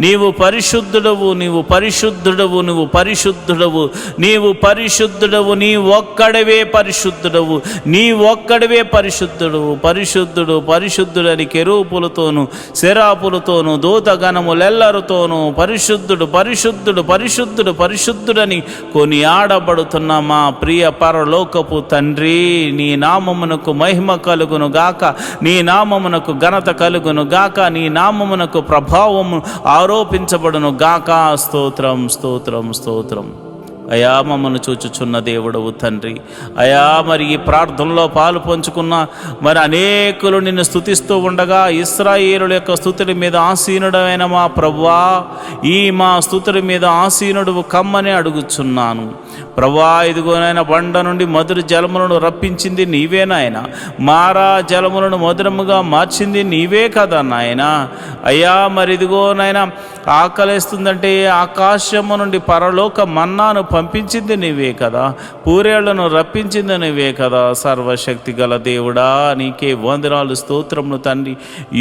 నీవు పరిశుద్ధుడవు, నీవు పరిశుద్ధుడవు, నీవు పరిశుద్ధుడవు, నీవు పరిశుద్ధుడవు, నీ ఒక్కడవే పరిశుద్ధుడవు, నీ ఒక్కడవే పరిశుద్ధుడవు. పరిశుద్ధుడు పరిశుద్ధుడని కెరూపులతో శరాపులతోనూ దూతగణములెల్లరితోనూ పరిశుద్ధుడు పరిశుద్ధుడు పరిశుద్ధుడు పరిశుద్ధుడని కొనియాడబడుతున్న మా ప్రియ పరలోకపు తండ్రి, నీ నామమునకు మహిమ కలుగును గాక, నీ నామమునకు ఘనత కలుగును గాక, నీ నామమునకు ప్రభావము ఆరోపించబడును గాక. స్తోత్రం స్తోత్రం స్తోత్రం. అయా మమ్మల్ని చూచుచున్న దేవుడవు తండ్రి. అయా మరి ఈ ప్రార్థనలో పాలు పంచుకున్న మరి అనేకులు నిన్ను స్తుతిస్తూ ఉండగా ఇశ్రాయేలుల యొక్క స్తుతుల మీద ఆసీనుడమైన మా ప్రభువా, ఈ మా స్తుతుల మీద ఆసీనుడు కమ్మని అడుగుచున్నాను ప్రభువా. ఇదిగోనైనా బండ నుండి మధుర జలములను రప్పించింది నీవే నాయన, మారా జలములను మధురముగా మార్చింది నీవే కదా నాయన. అయ్యా మరి ఇదిగోనైనా ఆకలేస్తుందంటే ఆకాశము నుండి పరలోక మన్నాను పంపించింది నీవే కదా, పూరేళ్లను రప్పించింది నీవే కదా. సర్వశక్తి గల దేవుడా, నీకే వందనాలు స్తోత్రములు తండ్రి.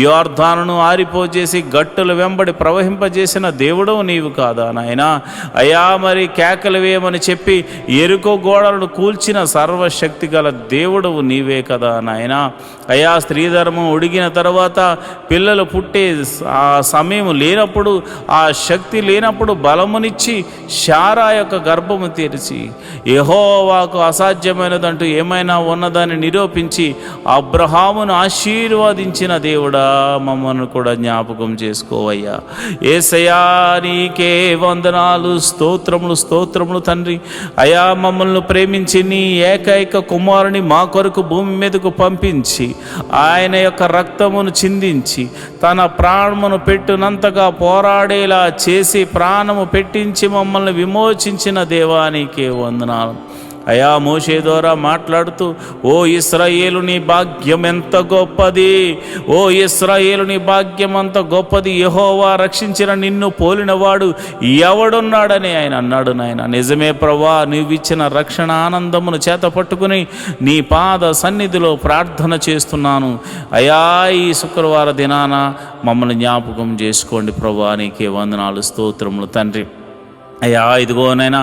యోర్దానును ఆరిపోజేసి గట్టుల వెంబడి ప్రవహింపజేసిన దేవుడు నీవు కాదా నాయన. అయ్యా మరి కేకలు వేయమని చెప్పి ఎరుకో గోడలను కూల్చిన సర్వశక్తి గల దేవుడవు నీవే కదా నాయన. అయ్యా స్త్రీధర్మం ఉడిగిన తర్వాత పిల్లలు పుట్టే ఆ సమయం లేనప్పుడు, ఆ శక్తి లేనప్పుడు బలమునిచ్చి శారా యొక్క గర్భము తెరిచి యెహోవాకు అసాధ్యమైనదంటూ ఏమైనా ఉన్నదని నిరూపించి అబ్రహామును ఆశీర్వదించిన దేవుడా, మమ్మల్ని కూడా జ్ఞాపకం చేసుకోవయ్యా. యేసయ్యా నీకే వందనాలు స్తోత్రములు స్తోత్రములు తండ్రి. అయా మమ్మల్ని ప్రేమించి నీ ఏకైక కుమారుని మా కొరకు భూమి మీదకు పంపించి ఆయన యొక్క రక్తమును చిందించి తన ప్రాణమును పెట్టునంతగా పోరాడేలా చేసి ప్రాణము పెట్టించి మమ్మల్ని విమోచించిన దేవానికే వందనాలు. అయా మోషే ద్వారా మాట్లాడుతూ, ఓ ఇశ్రాయేలు నీ భాగ్యం ఎంత గొప్పది, ఓ ఇశ్రాయేలు నీ భాగ్యం అంత గొప్పది, యెహోవా రక్షించిన నిన్ను పోలినవాడు ఎవడున్నాడని ఆయన అన్నాడు నాయన. నిజమే ప్రభువా, నువ్విచ్చిన రక్షణ ఆనందమును చేత పట్టుకుని నీ పాద సన్నిధిలో ప్రార్థన చేస్తున్నాను. అయా ఈ శుక్రవార దినాన మమ్మల్ని జ్ఞాపకం చేసుకోండి ప్రభువా, నీకే వందనాలు స్తోత్రములు తండ్రి. అయ్యా ఇదిగోనైనా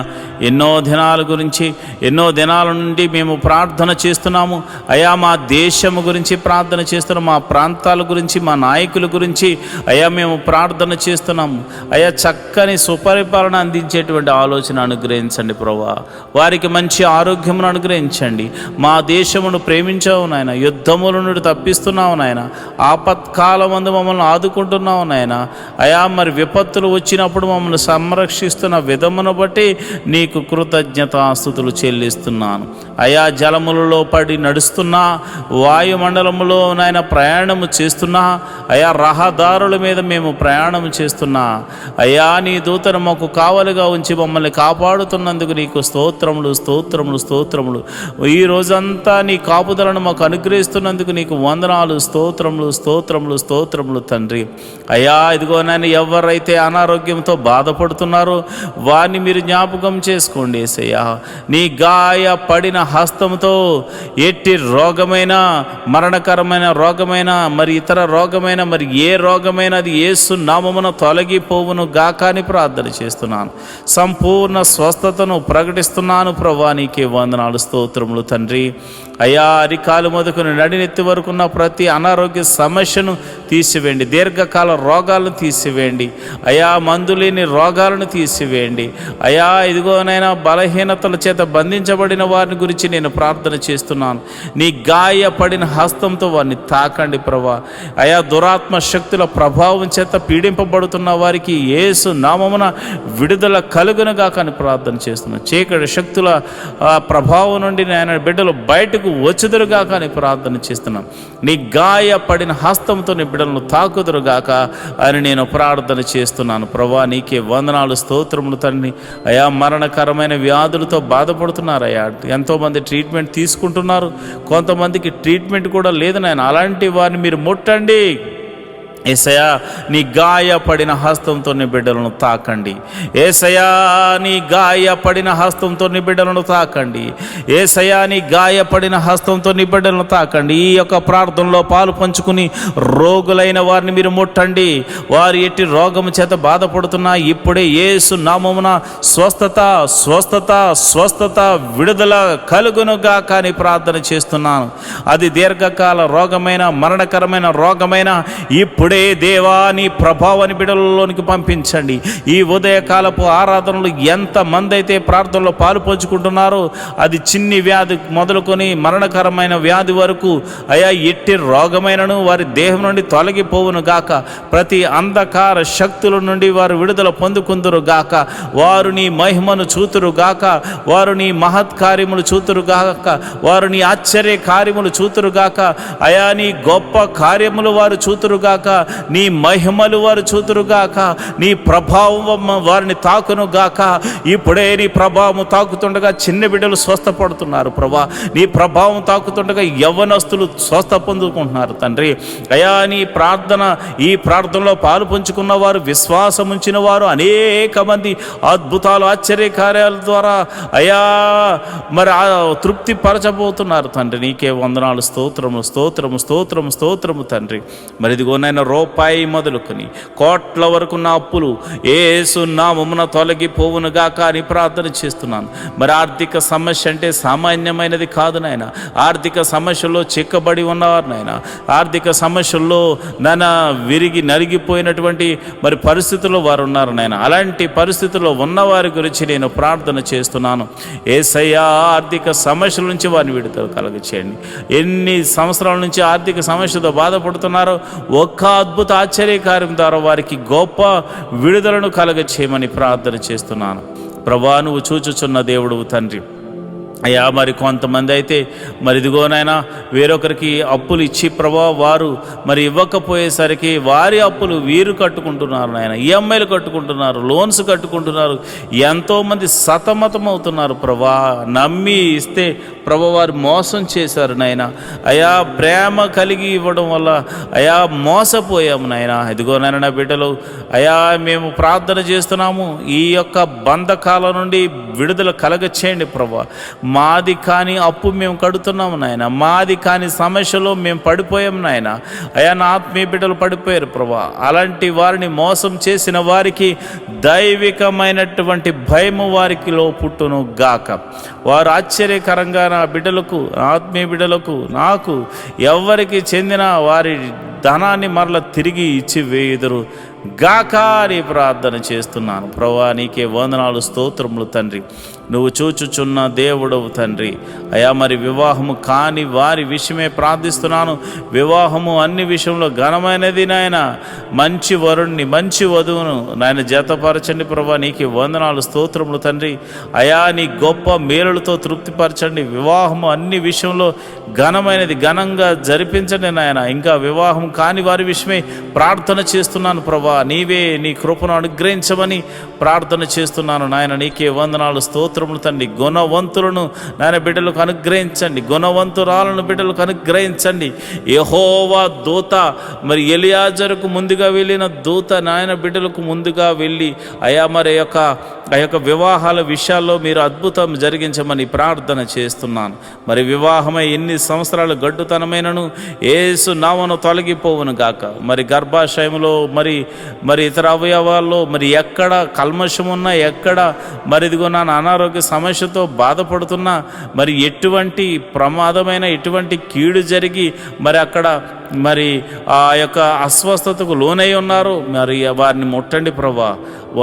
ఎన్నో దినాల గురించి ఎన్నో దినాల నుండి మేము ప్రార్థన చేస్తున్నాము. అయ్యా మా దేశము గురించి ప్రార్థన చేస్తున్నాము, మా ప్రాంతాల గురించి, మా నాయకుల గురించి అయ్యా మేము ప్రార్థన చేస్తున్నాము. అయ్యా చక్కని సుపరిపాలన అందించేటువంటి ఆలోచన అనుగ్రహించండి ప్రభువా, వారికి మంచి ఆరోగ్యమును అనుగ్రహించండి. మా దేశమును ప్రేమించావు నాయన, యుద్ధముల నుండి తప్పిస్తున్నావు నాయన, ఆపత్కాలమందు మమ్మల్ని ఆదుకుంటున్నావు నాయన. అయ్యా మరి విపత్తులు వచ్చినప్పుడు మమ్మల్ని సంరక్షిస్తున్న విధమును బట్టి నీకు కృతజ్ఞతాస్తుతులు చెల్లిస్తున్నాను. అయా జలములలో పడి నడుస్తున్నా, వాయుమండలములో నాయన ప్రయాణము చేస్తున్నా, అయా రహదారుల మీద మేము ప్రయాణం చేస్తున్నా, అయా నీ దూతను మాకు కావలిగా ఉంచి మమ్మల్ని కాపాడుతున్నందుకు నీకు స్తోత్రములు స్తోత్రములు స్తోత్రములు. ఈ రోజంతా నీ కాపుదలను మాకు అనుగ్రహిస్తున్నందుకు నీకు వందనాలు స్తోత్రములు స్తోత్రములు స్తోత్రములు తండ్రి. అయా ఇదిగో నాయన ఎవరైతే అనారోగ్యంతో బాధపడుతున్నారో వారిని మీరు జ్ఞాపకం చేసుకోండి యేసయ్యా. నీ గాయపడిన హస్తంతో ఎట్టి రోగమైన, మరణకరమైన రోగమైన, మరి ఇతర రోగమైన, మరి ఏ రోగమైన అది యేసు నామమున తొలగిపోవును గాక అని ప్రార్థన చేస్తున్నాను. సంపూర్ణ స్వస్థతను ప్రకటిస్తున్నాను ప్రభువా. నీకే వందనాలు, స్తోత్రములు తండ్రి. అయ్యా, అరికాలు మొదలుకొని నడినెత్తి వరకున్న ప్రతి అనారోగ్య సమస్యను తీసివేయండి. దీర్ఘకాల రోగాలను తీసివేయండి అయ్యా. మందు లేని రోగాలను తీసివేయండి అయ్యా. ఇదిగోనైనా బలహీనతల చేత బంధించబడిన వారిని గురించి నేను ప్రార్థన చేస్తున్నాను. నీ గాయపడిన హస్తంతో వారిని తాకండి ప్రభా. అయ్యా, దురాత్మ శక్తుల ప్రభావం చేత పీడింపబడుతున్న వారికి యేసు నామమున విడుదల కలుగునుగా కానీ ప్రార్థన చేస్తున్నాను. చీకటి శక్తుల ప్రభావం నుండి ఆయన బిడ్డలు బయటకు వచ్చుదురుగా కానీ ప్రార్థన చేస్తున్నాం. నీ గాయపడిన హస్తంతో నీ బిడ్డలను తాకుదురుగాక అని నేను ప్రార్థన చేస్తున్నాను ప్రభా. నీకే వందనాలు, స్తోత్రములు తండ్రి. అయా, మరణకరమైన వ్యాధులతో బాధపడుతున్నారయ్యా. ఎంతోమంది ట్రీట్మెంట్ తీసుకుంటున్నారు, కొంతమందికి ట్రీట్మెంట్ కూడా లేదు నాయన. అలాంటి వారిని మీరు ముట్టండి యేసయ్యా. నీ గాయపడిన హస్తంతో నీ బిడ్డలను తాకండి యేసయ్యా. నీ గాయపడిన హస్తంతో నీ బిడ్డలను తాకండి యేసయ్యా. నీ గాయపడిన హస్తంతో నీ బిడ్డలను తాకండి. ఈ యొక్క ప్రార్థనలో పాలు పంచుకుని రోగులైన వారిని మీరు ముట్టండి. వారు ఎట్టి రోగము చేత బాధపడుతున్నా ఇప్పుడే యేసు నామమున స్వస్థత, స్వస్థత, స్వస్థత, విడుదల కలుగునుగా కానీ ప్రార్థన చేస్తున్నాను. అది దీర్ఘకాల రోగమైన, మరణకరమైన రోగమైన ఇప్పుడే దేవా నీ ప్రభావాన్ని బిడ్డలలోనికి పంపించండి. ఈ ఉదయకాలపు ఆరాధనలు ఎంతమంది అయితే ప్రార్థనలో పాలు పంచుకుంటున్నారో, అది చిన్ని వ్యాధి మొదలుకొని మరణకరమైన వ్యాధి వరకు అయా, ఎట్టి రోగమైనను వారి దేహం నుండి తొలగిపోవును గాక. ప్రతి అంధకార శక్తుల నుండి వారు విడుదల పొందుకుందురు గాక. వారు నీ మహిమను చూతురు గాక. వారు నీ మహత్ కార్యములు చూతురు గాక. వారు నీ ఆశ్చర్య కార్యములు చూతురు గాక. అయా, నీ గొప్ప కార్యములు వారు చూతురు గాక. నీ మహిమలు వారు చూతురుగాక. నీ ప్రభావం వారిని తాకును గాక. ఇప్పుడే నీ ప్రభావం తాకుతుండగా చిన్న బిడ్డలు స్వస్థపడుతున్నారు ప్రభా. నీ ప్రభావం తాకుతుండగా యవ్వనస్తులు స్వస్థ పొందుకుంటున్నారు తండ్రి. అయా, నీ ప్రార్థన, ఈ ప్రార్థనలో పాలు పంచుకున్న వారు, విశ్వాసం ఉంచిన వారు అనేక మంది అద్భుతాలు, ఆశ్చర్య కార్యాల ద్వారా అయా మరి తృప్తి పరచబోతున్నారు తండ్రి. నీకే వందనాలు, స్తోత్రము, స్తోత్రము, స్తోత్రము, స్తోత్రము తండ్రి. మరి ఇదిగోనైనా రూపాయి మొదలుకొని కోట్ల వరకు నా అప్పులు యేసు నామమున తొలగిపోవునుగాక అని ప్రార్థన చేస్తున్నాను. మరి ఆర్థిక సమస్య అంటే సామాన్యమైనది కాదు నాయన. ఆర్థిక సమస్యల్లో చిక్కబడి ఉన్నవారు నాయన. ఆర్థిక సమస్యల్లో విరిగి నలిగిపోయినటువంటి మరి పరిస్థితుల్లో వారు ఉన్నారు నాయన. అలాంటి పరిస్థితుల్లో ఉన్నవారి గురించి నేను ప్రార్థన చేస్తున్నాను. యేసయ్యా, ఆర్థిక సమస్యల నుంచి వారిని విడుదల కలుగచేయండి. ఎన్ని సంవత్సరాల నుంచి ఆర్థిక సమస్యతో బాధపడుతున్నారో ఒక్క అద్భుత ఆశ్చర్యకార్యం ద్వారా వారికి గొప్ప విడుదలను కలగచేయమని ప్రార్థన చేస్తున్నాను ప్రభా. నువ్వు చూచుచున్న దేవుడు తండ్రి. అయ్యా, మరి కొంతమంది అయితే మరి ఇదిగోనైనా వేరొకరికి అప్పులు ఇచ్చి ప్రభా, వారు మరి ఇవ్వకపోయేసరికి వారి అప్పులు వీరు కట్టుకుంటున్నారు నాయన. ఈఎంఐలు కట్టుకుంటున్నారు, లోన్స్ కట్టుకుంటున్నారు. ఎంతోమంది సతమతం అవుతున్నారు ప్రభా. నమ్మి ఇస్తే ప్రభా వారు మోసం చేశారు నాయన. అయా, ప్రేమ కలిగి ఇవ్వడం వల్ల అయా మోసపోయాము నాయన. ఇదిగోనైనా నా బిడ్డలు అయా, మేము ప్రార్థన చేస్తున్నాము. ఈ యొక్క బంధకాల నుండి విడుదల కలగచేయండి ప్రభా. మాది కాని అప్పు మేము కడుతున్నాము నాయన. మాది కాని సమస్యలో మేము పడిపోయాం నాయన. అయా, నా ఆత్మీయ బిడ్డలు పడిపోయారు ప్రభా. అలాంటి వారిని మోసం చేసిన వారికి దైవికమైనటువంటి భయము వారికిలో పుట్టును గాక. వారు ఆశ్చర్యకరంగా నా బిడ్డలకు, ఆత్మీయ బిడ్డలకు, నాకు ఎవరికి చెందిన వారి ధనాన్ని మరల తిరిగి ఇచ్చి వేయుదురు గాక అని ప్రార్థన చేస్తున్నాను ప్రభువా. నీకే వందనాలు, స్తోత్రములు తండ్రి. నువ్వు చూచుచున్న దేవుడవు తండ్రి. అయా, మరి వివాహము కాని వారి విషయమే ప్రార్థిస్తున్నాను. వివాహము అన్ని విషయంలో ఘనమైనది నాయన. మంచి వరుణ్ణి, మంచి వధువును నాయన జతపరచండి ప్రభువా. నీకే వందనాలు, స్తోత్రములు తండ్రి. అయా, నీ గొప్ప మేలులతో తృప్తిపరచండి. వివాహము అన్ని విషయంలో ఘనమైనది, ఘనంగా జరిపించండి నాయన. ఇంకా వివాహం కాని వారి విషయమే ప్రార్థన చేస్తున్నాను ప్రభువా. నీవే నీ కృపను అనుగ్రహించమని ప్రార్థన చేస్తున్నాను నాయన. నీకే వందనాలు, స్తోత్రం స్తోత్రములు తండ్రి. గుణవంతులను నాయన బిడ్డలకు అనుగ్రహించండి, గుణవంతురాలను బిడ్డలకు అనుగ్రహించండి. యెహోవా దూత మరి ఎలియాజరుకు ముందుగా వెళ్ళిన దూత నాయన బిడ్డలకు ముందుగా వెళ్ళి అయా మరి ఆ యొక్క వివాహాల విషయాల్లో మీరు అద్భుతం జరిగించమని ప్రార్థన చేస్తున్నాను. మరి వివాహమై ఎన్ని సంవత్సరాలు గడ్డుతనమైనను యేసు నామమున తొలగిపోవును గాక. మరి గర్భాశయంలో మరి ఇతర అవయవాల్లో మరి ఎక్కడ కల్మషమున్నా, ఎక్కడ మరి ఇదిగో నా అనారోగ్య సమస్యతో బాధపడుతున్నా, మరి ఎటువంటి ప్రమాదమైన ఎటువంటి కీడు జరిగి మరి అక్కడ మరి ఆ యొక్క అస్వస్థతకు లోనై ఉన్నారు, మరి వారిని ముట్టండి ప్రభా.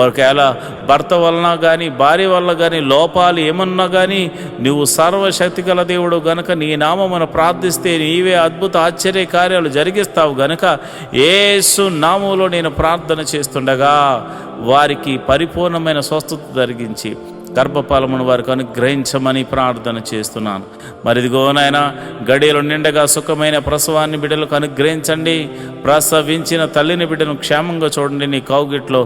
ఒకవేళ భర్త వలన కానీ భార్య వల్ల కానీ లోపాలు ఏమన్నా కానీ నువ్వు సర్వశక్తి గల దేవుడు గనుక నీ నామమున ప్రార్థిస్తే నీవే అద్భుత ఆశ్చర్య కార్యాలు జరిగిస్తావు గనుక యేసు నామములో నేను ప్రార్థన చేస్తుండగా వారికి పరిపూర్ణమైన స్వస్థత జరిగించి గర్భఫలమును వారికి అనుగ్రహించమని ప్రార్థన చేస్తున్నాను. మరిదిగో నాయన గడియలు నిండగా సుఖమైన ప్రసవాన్ని బిడ్డలకు అనుగ్రహించండి. ప్రసవించిన తల్లిని బిడ్డను క్షేమంగా చూడండి, నీ కౌగిట్లో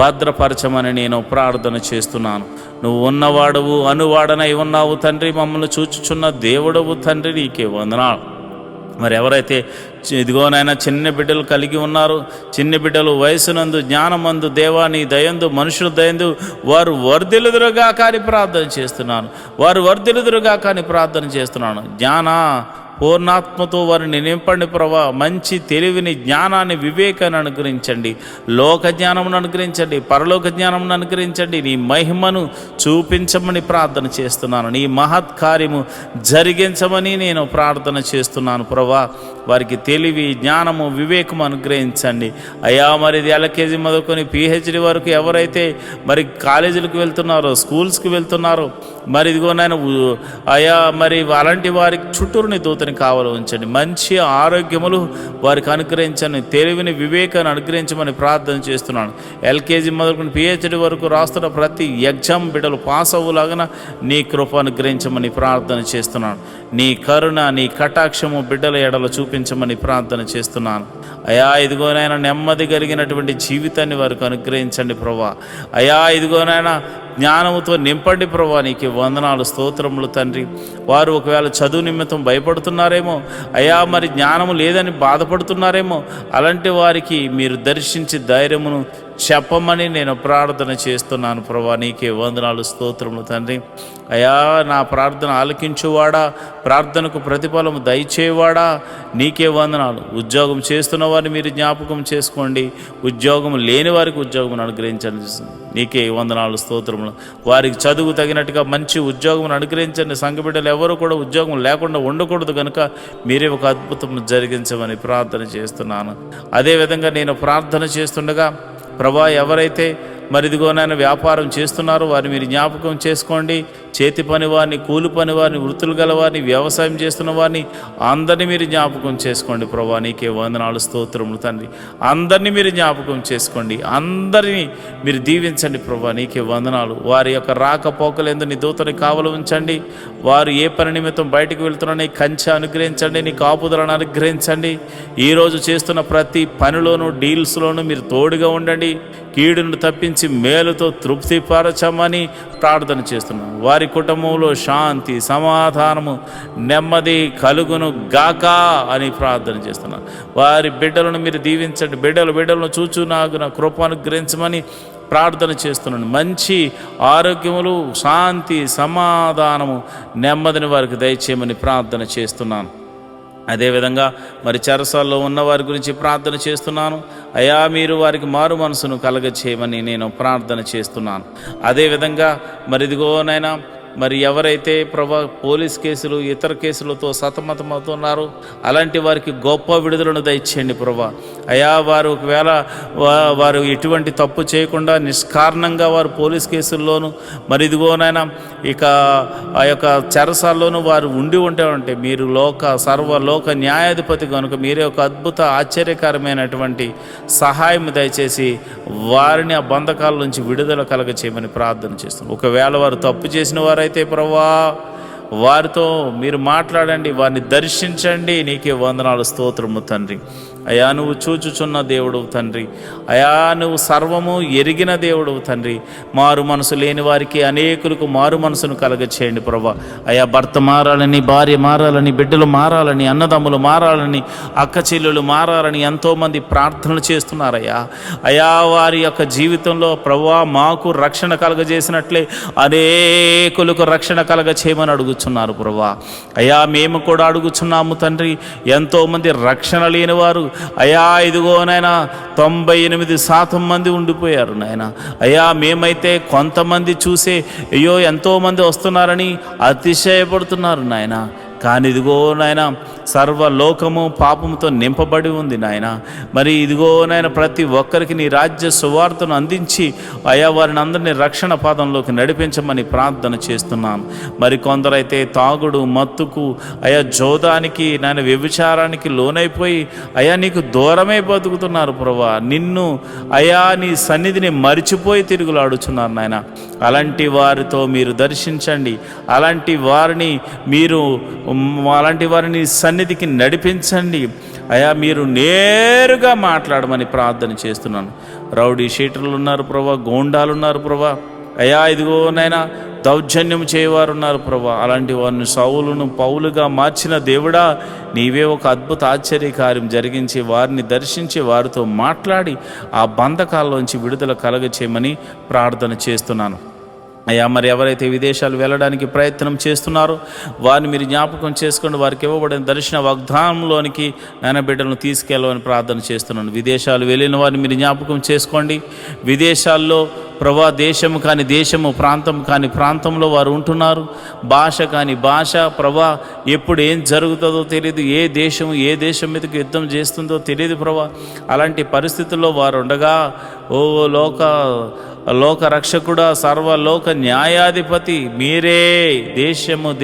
భద్రపరచమని నేను ప్రార్థన చేస్తున్నాను. నువ్వు ఉన్నవాడవు, అనువాడనై ఉన్నావు తండ్రి, మమ్మల్ని చూచుచున్న దేవుడవు తండ్రి, నీకే వందనాలు. మరి ఎవరైతే ఇదిగోనైనా చిన్న బిడ్డలు కలిగి ఉన్నారో, చిన్న బిడ్డలు వయసునందు జ్ఞానమందు దేవాని దయందు మనుషుల దయందు వారు వర్ధిల్లుదురుగా కానీ ప్రార్థన చేస్తున్నాను. జ్ఞాన పూర్ణాత్మతో వారిని నింపండి ప్రభా. మంచి తెలివిని, జ్ఞానాన్ని, వివేకాన్ని అనుగ్రహించండి. లోక జ్ఞానమును అనుగ్రహించండి, పరలోక జ్ఞానమును అనుగ్రహించండి. నీ మహిమను చూపించమని ప్రార్థన చేస్తున్నాను. నీ మహత్కార్యము జరిగించమని నేను ప్రార్థన చేస్తున్నాను ప్రభా. వారికి తెలివి, జ్ఞానము, వివేకము అనుగ్రహించండి అయ్యా. మరి ఎల్కేజీ మొదలుకొని పిహెచ్డి వరకు ఎవరైతే మరి కాలేజీలకు వెళ్తున్నారో, స్కూల్స్కి వెళ్తున్నారో, మరి ఇదిగోనైనా అయ్యా మరి అలాంటి వారికి చుట్టూరుని దూతని కావాలి ఉంచండి. మంచి ఆరోగ్యములు వారికి అనుగ్రహించండి, తెలివిని, వివేకాన్ని అనుగ్రహించమని ప్రార్థన చేస్తున్నాను. ఎల్కేజీ మొదలుకొని పిహెచ్డి వరకు రాస్తున్న ప్రతి ఎగ్జామ్ బిడ్డలు పాస్ అవ్వలాగా నీ కృప అనుగ్రహించమని ప్రార్థన చేస్తున్నాను. నీ కరుణ, నీ కటాక్షము బిడ్డల ఎడల చూపించమని ప్రార్థన చేస్తున్నాను అయా. ఇదిగోనైనా నెమ్మది కలిగినటువంటి జీవితాన్ని వారికి అనుగ్రహించండి ప్రభా. అయా ఇదిగోనైనా జ్ఞానముతో నింపండి ప్రభా. నీకు వందనాలు, స్తోత్రములు తండ్రి. వారు ఒకవేళ చదువు నిమిత్తం భయపడుతున్నారేమో అయా, మరి జ్ఞానము లేదని బాధపడుతున్నారేమో, అలాంటి వారికి మీరు దర్శించి ధైర్యమును చెప్పమని నేను ప్రార్థన చేస్తున్నాను ప్రభా. నీకే వందనాలు, స్తోత్రములు తండ్రి. అయా నా ప్రార్థన ఆలకించువాడా, ప్రార్థనకు ప్రతిఫలము దయచేవాడా, నీకే వందనాలు. ఉద్యోగం చేస్తున్న వారిని మీరు జ్ఞాపకం చేసుకోండి, ఉద్యోగం లేని వారికి ఉద్యోగం అనుగ్రహించండి. నీకే వందనాలు, స్తోత్రములు. వారికి చదువు తగినట్టుగా మంచి ఉద్యోగం అనుగ్రహించండి. సంఘ బిడ్డలు ఎవరు కూడా ఉద్యోగం లేకుండా ఉండకూడదు కనుక మీరే ఒక అద్భుతం జరిగించమని ప్రార్థన చేస్తున్నాను. అదేవిధంగా నేను ప్రార్థన చేస్తుండగా ప్రభా, ఎవరైతే మరి ఇదిగోనైనా వ్యాపారం చేస్తున్నారో వారిని మీరు జ్ఞాపకం చేసుకోండి. చేతి పని వారిని, కూలి పని వారిని, వృత్తులు గల వారిని, వ్యవసాయం చేస్తున్న వారిని అందరినీ మీరు జ్ఞాపకం చేసుకోండి ప్రభా. నీకే వందనాలు, స్తోత్రములు తండ్రి. అందరినీ మీరు జ్ఞాపకం చేసుకోండి, అందరినీ మీరు దీవించండి ప్రభా. నీకే వందనాలు. వారి యొక్క రాకపోకలందు నీ దూతని కావలి ఉంచండి. వారు ఏ పని నిమిత్తం బయటకు వెళ్తున్నా నీ కంచె అనుగ్రహించండి, నీ కాపుదలను అనుగ్రహించండి. ఈరోజు చేస్తున్న ప్రతి పనిలోనూ, డీల్స్లోనూ మీరు తోడుగా ఉండండి. కీడును తప్పించి మేలుతో తృప్తిపరచమని ప్రార్థన చేస్తున్నాను. వారి కుటుంబంలో శాంతి, సమాధానము, నెమ్మది కలుగును గాక అని ప్రార్థన చేస్తున్నాను. వారి బిడ్డలను మీరు దీవించండి. బిడ్డలను చూచు నాకు నా కృప అనుగ్రహించమని ప్రార్థన చేస్తున్నాను. మంచి ఆరోగ్యములు, శాంతి, సమాధానము, నెమ్మదిని వారికి దయచేయమని ప్రార్థన చేస్తున్నాను. అదేవిధంగా మరి చెరసాల్లో ఉన్న వారి గురించి ప్రార్థన చేస్తున్నాను అయా. మీరు వారికి మారు మనసును కలగచేయమని నేను ప్రార్థన చేస్తున్నాను. అదేవిధంగా మరి ఇదిగోనైనా మరి ఎవరైతే పోలీస్ కేసులు, ఇతర కేసులతో సతమతమవుతున్నారో అలాంటి వారికి గొప్ప విడుదలను దయచేయండి ప్రభా. అయా వారు ఒకవేళ వారు ఎటువంటి తప్పు చేయకుండా నిష్కారణంగా వారు పోలీస్ కేసుల్లోనూ మరి ఇదిగోనైనా ఇక ఆ యొక్క చెరసాల్లోనూ వారు ఉంటే మీరు సర్వలోక న్యాయాధిపతి కనుక మీరే ఒక అద్భుత ఆశ్చర్యకరమైనటువంటి సహాయం దయచేసి వారిని ఆ బంధకాల నుంచి విడుదల కలగ చేయమని ప్రార్థన చేస్తున్నాం. ఒకవేళ వారు తప్పు చేసిన వారైతే ప్రభువా వారితో మీరు మాట్లాడండి, వారిని దర్శించండి. నీకే వందనాలు, స్తోత్రము తండ్రి. అయా నువ్వు చూచుచున్న దేవుడవు తండ్రి. అయా నువ్వు సర్వము ఎరిగిన దేవుడవు తండ్రి. మారు మనసు లేని వారికి అనేకులకు మారు మనసును కలగచేయండి ప్రభా. అయా భర్త మారాలని, భార్య మారాలని, బిడ్డలు మారాలని, అన్నదమ్ములు మారాలని, అక్క చెల్లెలు మారాలని ఎంతోమంది ప్రార్థనలు చేస్తున్నారయ్యా. అయా వారి యొక్క జీవితంలో ప్రభా మాకు రక్షణ కలగజేసినట్లే అనేకులకు రక్షణ కలగచేయమని అడుగుచున్నారు ప్రభా. అయా మేము కూడా అడుగుచున్నాము తండ్రి. ఎంతోమంది రక్షణ లేని వారు అయా ఇదిగో నాయనా 98% మంది ఉండిపోయారు నాయన. అయ్యా మేమైతే కొంతమంది చూసే అయ్యో ఎంతోమంది వస్తున్నారని అతిశయపడుతున్నారు నాయన. కానీ ఇదిగో నాయన సర్వలోకము పాపంతో నింపబడి ఉంది నాయన. మరి ఇదిగో నాయన ప్రతి ఒక్కరికి నీ రాజ్య సువార్తను అందించి అయా వారిని అందరినీ రక్షణ పాదంలోకి నడిపించమని ప్రార్థన చేస్తున్నాను. మరి కొందరైతే తాగుడు, మత్తుకు, అయా జోదానికి, నాయన వ్యభిచారానికి లోనైపోయి అయా నీకు దూరమై బతుకుతున్నారు ప్రభా. నిన్ను అయా నీ సన్నిధిని మరిచిపోయి తిరుగులాడుచున్నారు నాయన. అలాంటి వారితో మీరు దర్శించండి. అలాంటి వారిని సన్నిధికి నడిపించండి. అయా మీరు నేరుగా మాట్లాడమని ప్రార్థన చేస్తున్నాను. రౌడీ షీటర్లు ఉన్నారు ప్రభా, గోండాలు ఉన్నారు ప్రభా. అయా ఇదిగో నైనా దౌర్జన్యం చేయవారు ఉన్నారు ప్రభా. అలాంటి వారిని సౌలును పౌలుగా మార్చిన దేవుడా, నీవే ఒక అద్భుత ఆశ్చర్యకార్యం జరిగించి వారిని దర్శించి వారితో మాట్లాడి ఆ బంధకాల్లోంచి విడుదల కలగచేయమని ప్రార్థన చేస్తున్నాను. అయ్యా మరి ఎవరైతే విదేశాలు వెళ్ళడానికి ప్రయత్నం చేస్తున్నారో వారిని మీరు జ్ఞాపకం చేసుకోండి. వారికి ఇవ్వబడిన దర్శన వాగ్దానంలోనికి నాయన బిడ్డలను తీసుకెళ్ళమని ప్రార్థన చేస్తున్నాను. విదేశాలు వెళ్ళిన వారిని మీరు జ్ఞాపకం చేసుకోండి. విదేశాల్లో ప్రభా దేశము కాని దేశము, ప్రాంతం కాని ప్రాంతంలో వారు ఉంటున్నారు. భాష కాని భాష ప్రభా, ఎప్పుడు ఏం జరుగుతుందో తెలియదు. ఏ దేశం మీదకి యుద్ధం చేస్తుందో తెలియదు ప్రభా. అలాంటి పరిస్థితుల్లో వారు ఉండగా ఓ లోక రక్షకుడా, సర్వలోక న్యాయాధిపతి మీరే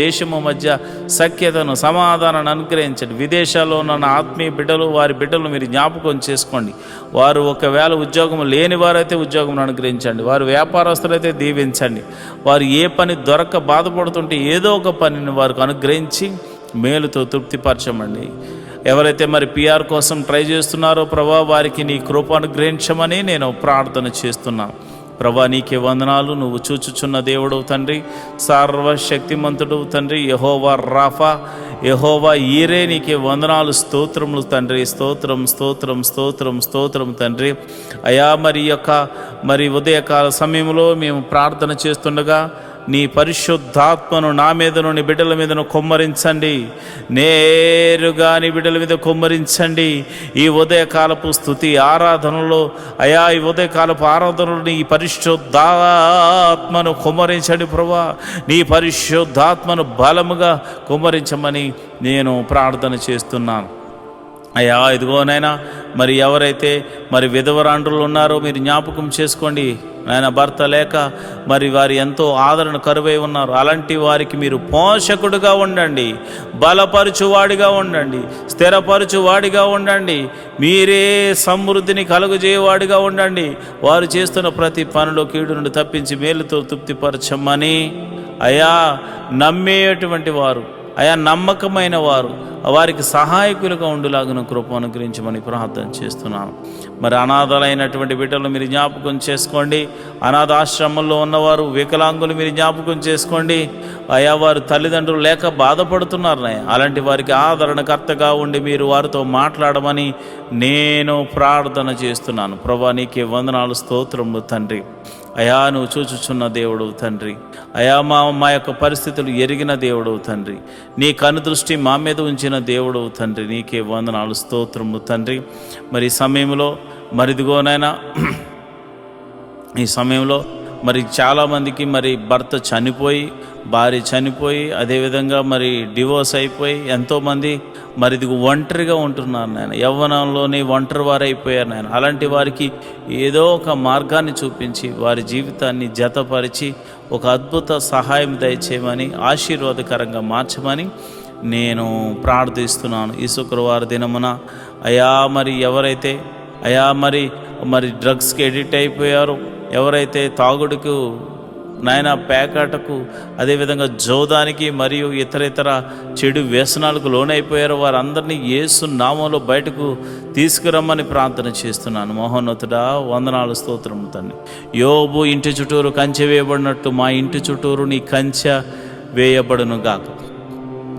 దేశము మధ్య సఖ్యతను, సమాధానాన్ని అనుగ్రహించండి. విదేశాల్లో ఉన్న ఆత్మీయ బిడ్డలు, వారి బిడ్డలు మీరు జ్ఞాపకం చేసుకోండి. వారు ఒకవేళ ఉద్యోగం లేని వారైతే ఉద్యోగం అనుగ్రహించండి. వారు వ్యాపారస్తులైతే దీవించండి. వారు ఏ పని దొరక్క బాధపడుతుంటే ఏదో ఒక పనిని వారికి అనుగ్రహించి మేలుతో తృప్తిపరచమండి. ఎవరైతే మరి PR కోసం ట్రై చేస్తున్నారో ప్రభా, వారికి నీ కృప అనుగ్రహించమని నేను ప్రార్థన చేస్తున్నాను. ప్రభా నీకే వందనాలు. నువ్వు చూచుచున్న దేవుడు తండ్రి, సర్వశక్తిమంతుడు తండ్రి, యెహోవా రాఫా, యెహోవా ఈరే, నీకే వందనాలు, స్తోత్రములు తండ్రి. స్తోత్రం తండ్రి. అయా మరి ఉదయకాల సమయంలో మేము ప్రార్థన చేస్తుండగా నీ పరిశుద్ధాత్మను నా మీదను, నీ బిడ్డల మీదను కుమ్మరించండి. నేరుగా నీ బిడ్డల మీద కుమ్మరించండి. ఈ ఉదయకాలపు స్తుతి ఆరాధనలో అయా, ఈ ఉదయకాలపు ఆరాధనలో నీ పరిశుద్ధాత్మను కుమ్మరించండి ప్రభా. నీ పరిశుద్ధాత్మను బలముగా కుమ్మరించమని నేను ప్రార్థన చేస్తున్నాను. అయ్యా ఇదిగోనైనా మరి ఎవరైతే మరి విధవరాండ్రులు ఉన్నారో మీరు జ్ఞాపకం చేసుకోండి. నాయన భర్త లేక మరి వారు ఎంతో ఆదరణ కరువై ఉన్నారు. అలాంటి వారికి మీరు పోషకుడుగా ఉండండి, బలపరచువాడిగా ఉండండి, స్థిరపరచువాడిగా ఉండండి. మీరే సమృద్ధిని కలుగజేయవాడిగా ఉండండి. వారు చేస్తున్న ప్రతి పనిలో కీడు నుండి తప్పించి మేలుతో తృప్తిపరచమని అయా నమ్మేటువంటి వారు, అయా నమ్మకమైన వారు, వారికి సహాయకులుగా ఉండులాగున కృప అనుగ్రహించమని ప్రార్థన చేస్తున్నాను. మరి అనాథలైనటువంటి బిడ్డలు మీరు జ్ఞాపకం చేసుకోండి. అనాథాశ్రమంలో ఉన్నవారు, వికలాంగులు మీరు జ్ఞాపకం చేసుకోండి. అయా వారు తల్లిదండ్రులు లేక బాధపడుతున్నారు. అలాంటి వారికి ఆదరణకర్తగా ఉండి మీరు వారితో మాట్లాడమని నేను ప్రార్థన చేస్తున్నాను. ప్రభా నీకే వందనాలు, స్తోత్రములు తండ్రి. అయా నువ్వు చూచుచున్న దేవుడవు తండ్రి. అయా మా యొక్క పరిస్థితులు ఎరిగిన దేవుడవు తండ్రి. నీ కనుదృష్టి మా మీద ఉంచిన దేవుడవు తండ్రి. నీకే వందనాలు, స్తోత్రము తండ్రి. మరి ఈ సమయంలో మరి చాలామందికి మరి భర్త చనిపోయి, భార్య చనిపోయి, అదేవిధంగా మరి డివోర్స్ అయిపోయి ఎంతోమంది మరి ఇది ఒంటరిగా ఉంటున్నారు నాయన. యవ్వనంలోనే ఒంటరి వారైపోయారు నాయన. అలాంటి వారికి ఏదో ఒక మార్గాన్ని చూపించి వారి జీవితాన్ని జతపరిచి ఒక అద్భుత సహాయం దయచేయమని, ఆశీర్వాదకరంగా మార్చమని నేను ప్రార్థిస్తున్నాను. ఈ శుక్రవారం దినమున అయా మరి ఎవరైతే మరి డ్రగ్స్కి ఎడిక్ట్ అయిపోయారో, ఎవరైతే తాగుడుకు నాయన పేకాటకు, అదేవిధంగా జోదానికి మరియు ఇతర చెడు వ్యసనాలకు లోనైపోయారో వారందరినీ యేసు నామంలో బయటకు తీసుకురమ్మని ప్రార్థన చేస్తున్నాను. మహోన్నతుడా, వందనాలు, స్తోత్రం తండ్రి. యోబు ఇంటి చుట్టూరు కంచె వేయబడినట్టు మా ఇంటి చుట్టూరు నీ కంచె వేయబడును గాక,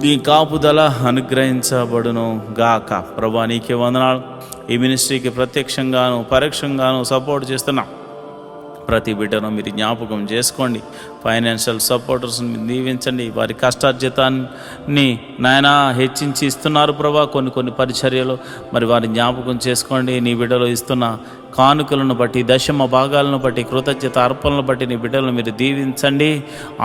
నీ కాపుదల అనుగ్రహించబడును గాక. ప్రభా, నీకే వందనాలు. ఈ మినిస్ట్రీకి ప్రత్యక్షంగాను పరోక్షంగాను సపోర్ట్ చేస్తున్నా ప్రతి బిడ్డను మీరు జ్ఞాపకం చేసుకోండి. ఫైనాన్షియల్ సపోర్టర్స్ని దీవించండి. వారి కష్టార్జితాన్ని నాయన హెచ్చించి ఇస్తున్నారు ప్రభా. కొన్ని పరిచర్యలు మరి వారి జ్ఞాపకం చేసుకోండి. నీ బిడ్డలు ఇస్తున్న కానుకలను బట్టి, దశమ భాగాలను బట్టి, కృతజ్ఞత అర్పణలను బట్టి నీ బిడ్డలను మీరు దీవించండి,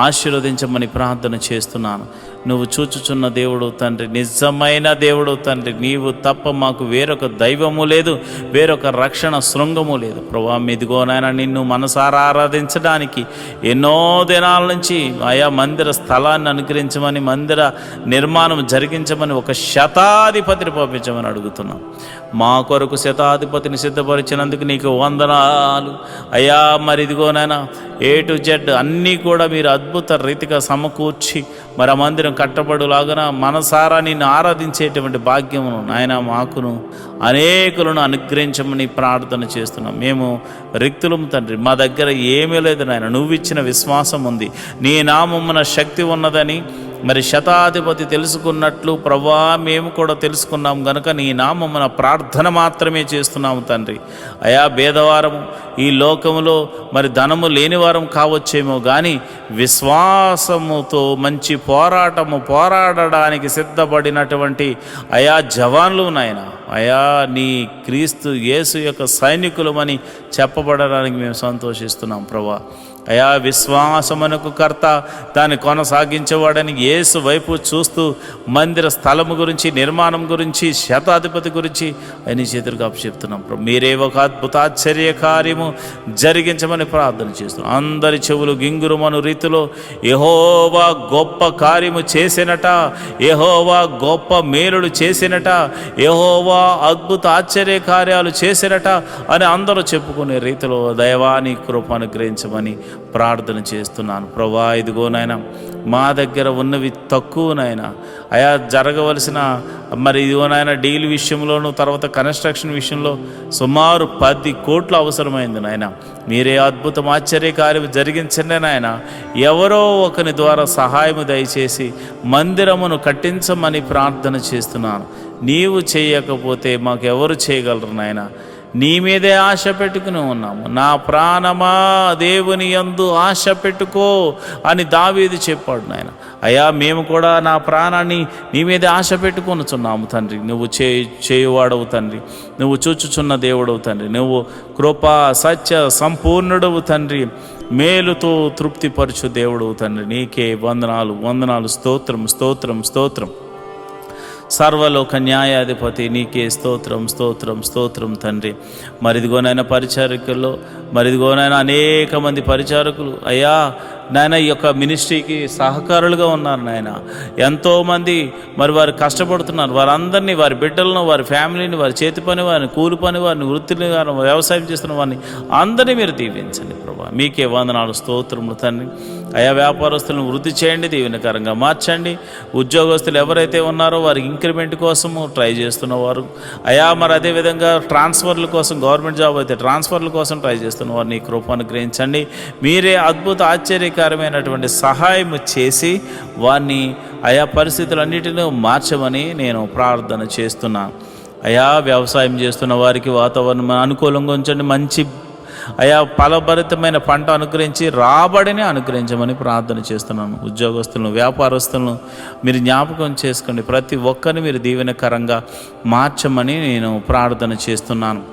ఆశీర్వదించమని ప్రార్థన చేస్తున్నాను. నువ్వు చూచుచున్న దేవుడు తండ్రి, నిజమైన దేవుడు తండ్రి. నీవు తప్ప మాకు వేరొక దైవము లేదు, వేరొక రక్షణ శృంగము లేదు ప్రభా. మీదిగోనైనా నిన్ను మనసారా ఆరాధించడానికి ఎన్నో దినాల నుంచి ఆయా మందిర స్థలాన్ని అనుగ్రహించమని, మందిర నిర్మాణం జరిగించమని ఒక శతాధిపతిని పంపించమని అడుగుతున్నాం. మా కొరకు శతాధిపతిని సిద్ధపరిచినందుకు నీకు వందనాలు అయ్యా. మరి ఇదిగోనైనా A to Z అన్నీ కూడా మీరు అద్భుత రీతిగా సమకూర్చి మరి ఆ మందిరం కట్టబడులాగన మనసారా నిన్ను ఆరాధించేటువంటి భాగ్యమును నాయన మాకును అనేకులను అనుగ్రహించమని ప్రార్థన చేస్తున్నాం. మేము రిక్తులం తండ్రి, మా దగ్గర ఏమీ లేదు నాయన. నువ్వు ఇచ్చిన విశ్వాసం ఉంది, నీ నామమున శక్తి ఉన్నదని మరి శతాధిపతి తెలుసుకున్నట్లు ప్రభా మేము కూడా తెలుసుకున్నాం గనుక నీ నామమున ప్రార్థన మాత్రమే చేస్తున్నాము తండ్రి. అయా భేదవారము ఈ లోకములో మరి ధనము లేనివారం కావచ్చేమో కానీ విశ్వాసముతో మంచి పోరాడడానికి సిద్ధపడినటువంటి అయా జవాన్లు నాయన, అయా నీ క్రీస్తు యేసు యొక్క సైనికులమని చెప్పబడడానికి మేము సంతోషిస్తున్నాం ప్రభా. అయా విశ్వాసమునకు కర్త, దాన్ని కొనసాగించేవాడని యేసు వైపు చూస్తూ మందిర స్థలము గురించి, నిర్మాణం గురించి, శతాధిపతి గురించి అన్ని చేతులకు అప్పచెప్తున్నాం. మీరే ఒక అద్భుతాశ్చర్య కార్యము జరిగించమని ప్రార్థన చేస్తున్నాం. అందరి చెవులు గింగురుమను రీతిలో యెహోవా గొప్ప కార్యము చేసినట, యెహోవా గొప్ప మేలులు చేసినట, యెహోవా అద్భుత ఆశ్చర్య కార్యాలు చేసినట అని అందరూ చెప్పుకునే రీతిలో దైవాని కృప అనుగ్రహించమని ప్రార్థన చేస్తున్నాను ప్రభా. ఇదిగోనైనా మా దగ్గర ఉన్నవి తక్కువనైనా అయా జరగవలసిన మరి ఇదిగోనైనా డీల్ విషయంలోనూ తర్వాత కన్స్ట్రక్షన్ విషయంలో సుమారు 10 కోట్లు అవసరమైంది నాయన. మీరే అద్భుతం ఆశ్చర్యకార్యం జరిగించండి నాయన. ఎవరో ఒకరి ద్వారా సహాయము దయచేసి మందిరమును కట్టించమని ప్రార్థన చేస్తున్నాను. నీవు చేయకపోతే మాకెవరు చేయగలరు నాయన. నీ మీదే ఆశ పెట్టుకుని ఉన్నాము. నా ప్రాణమా దేవుని యందు ఆశ పెట్టుకో అని దావీదు చెప్పాడు నాయన. అయ్యా మేము కూడా నా ప్రాణాన్ని నీ మీదే ఆశ పెట్టుకొనుచున్నాము తండ్రి. నువ్వు చేయువాడవు తండ్రి, నువ్వు చూచుచున్న దేవుడవు తండ్రి, నువ్వు కృపా సత్య సంపూర్ణుడవు తండ్రి, మేలుతో తృప్తిపరచు దేవుడవు తండ్రి. నీకే వందనాలు, స్తోత్రం. సర్వలోక న్యాయాధిపతి నీకే స్తోత్రం తండ్రి. మరిదిగోనైనా పరిచారకుల్లో మరిదిగోనైనా అనేక మంది పరిచారకులు అయ్యా నాయన ఈ యొక్క మినిస్ట్రీకి సహకారులుగా ఉన్నారు నాయన. ఎంతోమంది మరి వారు కష్టపడుతున్నారు. వారందరినీ, వారి బిడ్డలను, వారి ఫ్యామిలీని, వారి చేతి పని వారిని, కూలి పని వారిని, వృత్తిని వారిని, వ్యవసాయం చేస్తున్న వారిని అందరినీ మీరు దీవించండి ప్రభా. మీకే వందనాలు, స్తోత్రములు తండ్రి. అయా వ్యాపారస్తులను వృద్ధి చేయండి, దీవెనకరంగా మార్చండి. ఉద్యోగస్తులు ఎవరైతే ఉన్నారో వారికి ఇంక్రిమెంట్ కోసము ట్రై చేస్తున్నవారు అయా మరి అదేవిధంగా ట్రాన్స్ఫర్ల కోసం, గవర్నమెంట్ జాబ్ అయితే ట్రాన్స్ఫర్ల కోసం ట్రై చేస్తున్న వారిని కృపను గ్రహించండి. మీరే అద్భుత ఆశ్చర్యకరమైనటువంటి సహాయం చేసి వారిని ఆయా పరిస్థితులన్నిటినీ మార్చమని నేను ప్రార్థన చేస్తున్నాను. అయా వ్యవసాయం చేస్తున్న వారికి వాతావరణం అనుకూలంగా ఉంచండి. మంచి అయా ఫలభరితమైన పంట అనుగ్రహించి రాబడిని అనుగ్రహించమని ప్రార్థన చేస్తున్నాను. ఉద్యోగస్తులను, వ్యాపారస్తులను మీరు జ్ఞాపకం చేసుకోండి. ప్రతి ఒక్కరిని మీరు దీవెనకరంగా మార్చమని నేను ప్రార్థన చేస్తున్నాను.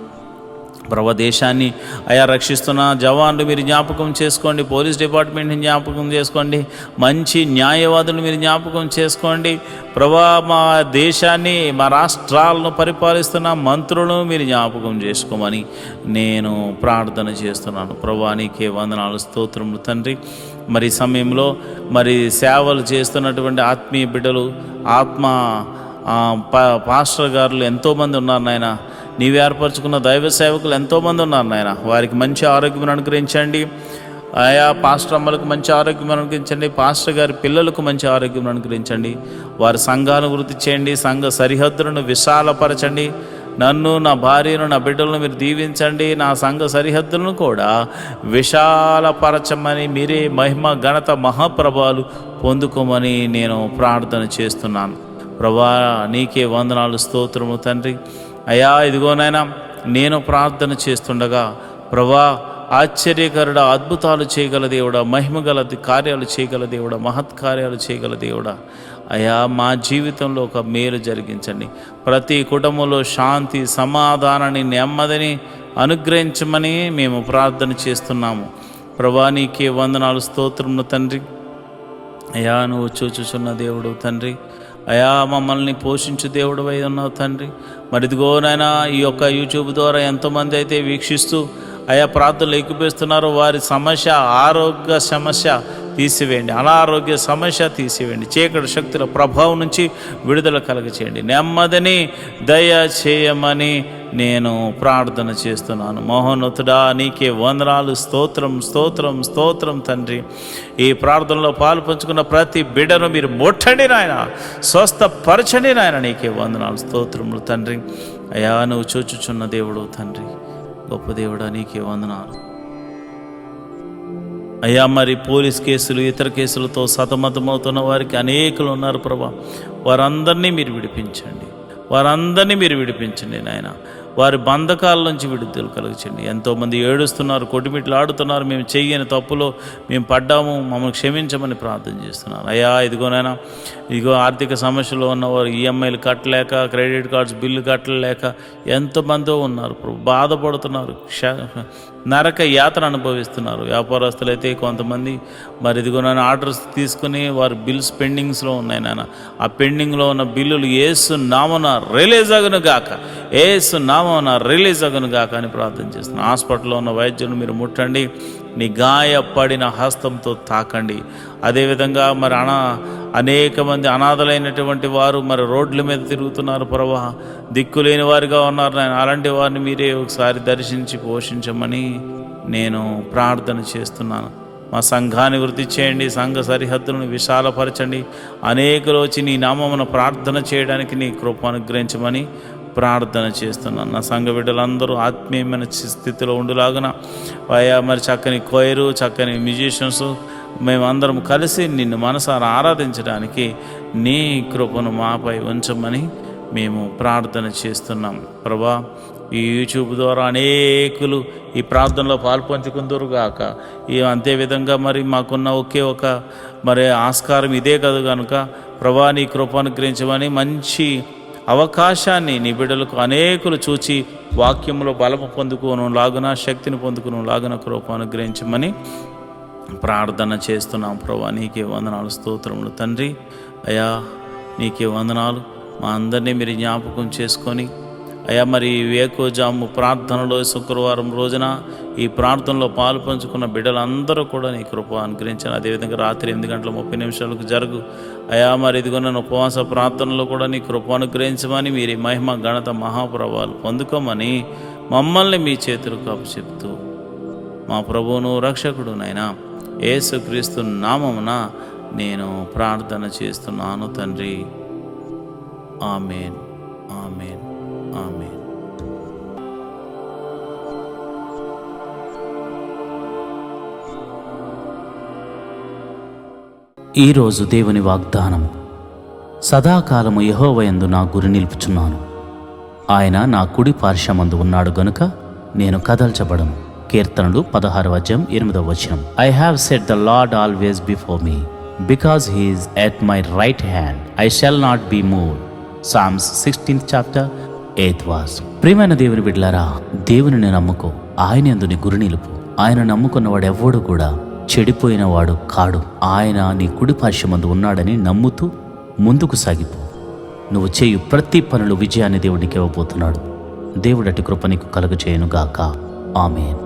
ప్రభు దేశాన్ని అయా రక్షిస్తున్న జవాన్లు మీరు జ్ఞాపకం చేసుకోండి. పోలీస్ డిపార్ట్మెంట్ని జ్ఞాపకం చేసుకోండి. మంచి న్యాయవాదులు మీరు జ్ఞాపకం చేసుకోండి. ప్రభా మా దేశాన్ని, మా రాష్ట్రాలను పరిపాలిస్తున్న మంత్రులను మీరు జ్ఞాపకం చేసుకోమని నేను ప్రార్థన చేస్తున్నాను. ప్రభా నీకే వందనాలు, స్తోత్రములు తండ్రి. మరి సమయంలో మరి సేవలు చేస్తున్నటువంటి ఆత్మీయ బిడ్డలు, పాస్టర్ గారులు ఎంతోమంది ఉన్నారు నాయన. నీవు ఏర్పరచుకున్న దైవ సేవకులు ఎంతోమంది ఉన్నారు నాయన. వారికి మంచి ఆరోగ్యం అనుగ్రహించండి. ఆయా పాస్టర్ అమ్మలకు మంచి ఆరోగ్యం అనుగ్రహించండి. పాస్టర్ గారి పిల్లలకు మంచి ఆరోగ్యం అనుగ్రహించండి. వారి సంఘాన్ని వృద్ధి చేయండి. సంఘ సరిహద్దులను విశాలపరచండి. నన్ను, నా భార్యను, నా బిడ్డలను మీరు దీవించండి. నా సంఘ సరిహద్దులను కూడా విశాలపరచమని, మీరే మహిమ ఘనత మహాప్రభావాలు పొందుకోమని నేను ప్రార్థన చేస్తున్నాను. ప్రభా, నీకే వందనాలు, స్తోత్రము తండ్రి. అయ్యా, ఇదిగోనైనా నేను ప్రార్థన చేస్తుండగా ప్రభా, ఆశ్చర్యకరుడా, అద్భుతాలు చేయగల దేవుడా, మహిమగల కార్యాలు చేయగల దేవుడా, మహత్కార్యాలు చేయగల దేవుడా, అయ్యా మా జీవితంలో ఒక మేలు జరిగించండి. ప్రతి కుటుంబంలో శాంతి, సమాధానాన్ని, నెమ్మదిని అనుగ్రహించమని మేము ప్రార్థన చేస్తున్నాము. ప్రభా, నీకే వందనాలు, స్తోత్రములు తండ్రి. అయ్యా, నువ్వు చూచుచున్న దేవుడు తండ్రి. అయా, మమ్మల్ని పోషించు దేవుడు అయి ఉన్నావు తండ్రి. మరి ఇదిగోనైనా ఈ యొక్క యూట్యూబ్ ద్వారా ఎంతోమంది అయితే వీక్షిస్తూ అయా ప్రార్థనలు ఎక్కిపిస్తున్నారో వారి సమస్య, ఆరోగ్య సమస్య తీసివేయండి, అనారోగ్య సమస్య తీసివేయండి. చీకటి శక్తుల ప్రభావం నుంచి విడుదల కలగచేయండి. నెమ్మదిని దయ చేయమని నేను ప్రార్థన చేస్తున్నాను. మహోన్నతుడా, నీకే వందనాలు, స్తోత్రం స్తోత్రం స్తోత్రం తండ్రి. ఈ ప్రార్థనలో పాలు పంచుకున్న ప్రతి బిడ్డను మీరు ముట్టండి నాయన, స్వస్థపరచండి నాయన. నీకే వందనాలు, స్తోత్రములు తండ్రి. అయా, నువ్వు చూచుచున్న దేవుడు తండ్రి, గొప్ప దేవుడా, నీకే వందనాలు. అయ్యా, మరి పోలీస్ కేసులు, ఇతర కేసులతో సతమతమవుతున్న వారికి అనేకులు ఉన్నారు ప్రభా. వారందరినీ మీరు విడిపించండి, వారందరినీ మీరు విడిపించండి నాయన. వారి బంధకాల నుంచి విడుదల కలగచండి. ఎంతోమంది ఏడుస్తున్నారు, కొట్టుమిట్లు ఆడుతున్నారు. మేము చెయ్యని తప్పులో మేము పడ్డాము, మమ్మల్ని క్షమించమని ప్రార్థన చేస్తున్నాను. అయ్యా, ఇదిగోనైనా ఇదిగో ఆర్థిక సమస్యలు ఉన్నవారు, ఈఎంఐలు కట్టలేక, క్రెడిట్ కార్డ్స్ బిల్లు కట్టలేక ఎంతమందో ఉన్నారు ప్రభు, బాధపడుతున్నారు, నరక యాతన అనుభవిస్తున్నారు. వ్యాపారస్తులు అయితే కొంతమంది మరి ఇదిగోనైనా ఆర్డర్స్ తీసుకుని వారి బిల్స్ పెండింగ్స్లో ఉన్నాయి నాన్న. ఆ పెండింగ్లో ఉన్న బిల్లులు యేసు నామమున రిలీజ్ అగును గాక, యేసు నామమున రిలీజ్ అగును గాక అని ప్రార్థన చేస్తున్నాను. హాస్పిటల్లో ఉన్న వైద్యులను మీరు ముట్టండి, నీ గాయపడిన హస్తంతో తాకండి. అదేవిధంగా మరి అనేక మంది అనాథలైనటువంటి వారు మరి రోడ్ల మీద తిరుగుతున్నారు ప్రభా, దిక్కులేని వారిగా ఉన్నారు నాయన. అలాంటి వారిని మీరే ఒకసారి దర్శించి పోషించమని నేను ప్రార్థన చేస్తున్నాను. మా సంఘాన్ని వృద్ధి చేయండి, సంఘ సరిహద్దులను విశాలపరచండి. అనేకులు వచ్చి నీ నామమున ప్రార్థన చేయడానికి నీ కృప అనుగ్రహించమని ప్రార్థన చేస్తున్నాను. నా సంఘ బిడ్డలందరూ ఆత్మీయమైన స్థితిలో ఉండులాగున అయ్యా, మరి చక్కని కోయరు, చక్కని మ్యూజిషియన్స్ మేమందరం కలిసి నిన్ను మనసారా ఆరాధించడానికి నీ కృపను మాపై ఉంచమని మేము ప్రార్థన చేస్తున్నాం ప్రభా. ఈ యూట్యూబ్ ద్వారా అనేకులు ఈ ప్రార్థనలో పాల్పంచుకుందరుగాక. అంతేవిధంగా మరి మాకున్న ఒకే ఒక మరి ఆస్కారం ఇదే కదా కనుక ప్రభా, నీ కృప అనుగ్రహించమని మంచి అవకాశాన్ని నీ బిడ్డలకు అనేకులు చూచి వాక్యంలో బలము పొందుకోను లాగున, శక్తిని పొందుకును లాగున కృప అనుగ్రహించమని ప్రార్థన చేస్తున్నాం ప్రభా. నీకే వందనాలు, స్తోత్రములు తండ్రి. అయ్యా, నీకే వందనాలు. మా అందరినీ మీరు జ్ఞాపకం చేసుకొని అయ్యా, మరి వేకోజాము ప్రార్థనలో శుక్రవారం రోజున ఈ ప్రార్థనలో పాలు పంచుకున్న బిడ్డలందరూ కూడా నీ కృప అనుగ్రహించాను. అదేవిధంగా రాత్రి 8:30 జరుగు అయ్యా, మరి ఇదిగోన్న ఉపవాస ప్రార్థనలో కూడా నీ కృప అనుగ్రహించమని, మీరు మహిమ ఘనత మహాప్రభావాలు పొందుకోమని మమ్మల్ని మీ చేతులకు అప్పచెప్తూ మా ప్రభువును రక్షకుడునైనా యేసుక్రీస్తు నామమున నేను ప్రార్థన చేస్తున్నాను తండ్రి. ఆమేన్, ఆమేన్, ఆమేన్. ఈరోజు దేవుని వాగ్దానం. సదాకాలము యెహోవాయందు నా గురి నిలుపుచున్నాను. ఆయన నా కుడి పార్శ్వమందు ఉన్నాడు గనుక నేను కదల్చబడను. కీర్తనలు 16:8. I have set the lord always before me, because he is at my right hand, I shall not be moved. Psalms 16:8. ప్రియమైన దేవుని బిడ్డలారా, దేవుని నమ్ముకో, ఆయన యందు నీ గురి నిలుపు. ఆయన నమ్ముకున్నవాడు ఎవ్వడు కూడా చెడిపోయిన వాడు కాడు. ఆయన నీ కుడి పార్శ్వమందు ఉన్నాడని నమ్ముతూ ముందుకు సాగిపో. నువ్వు చేయు ప్రతి పనులు విజయాన్ని దేవుడికి ఇవ్వబోతున్నాడు. దేవుడటి కృప నీకు కలుగచేయును గాక. ఆమేన్.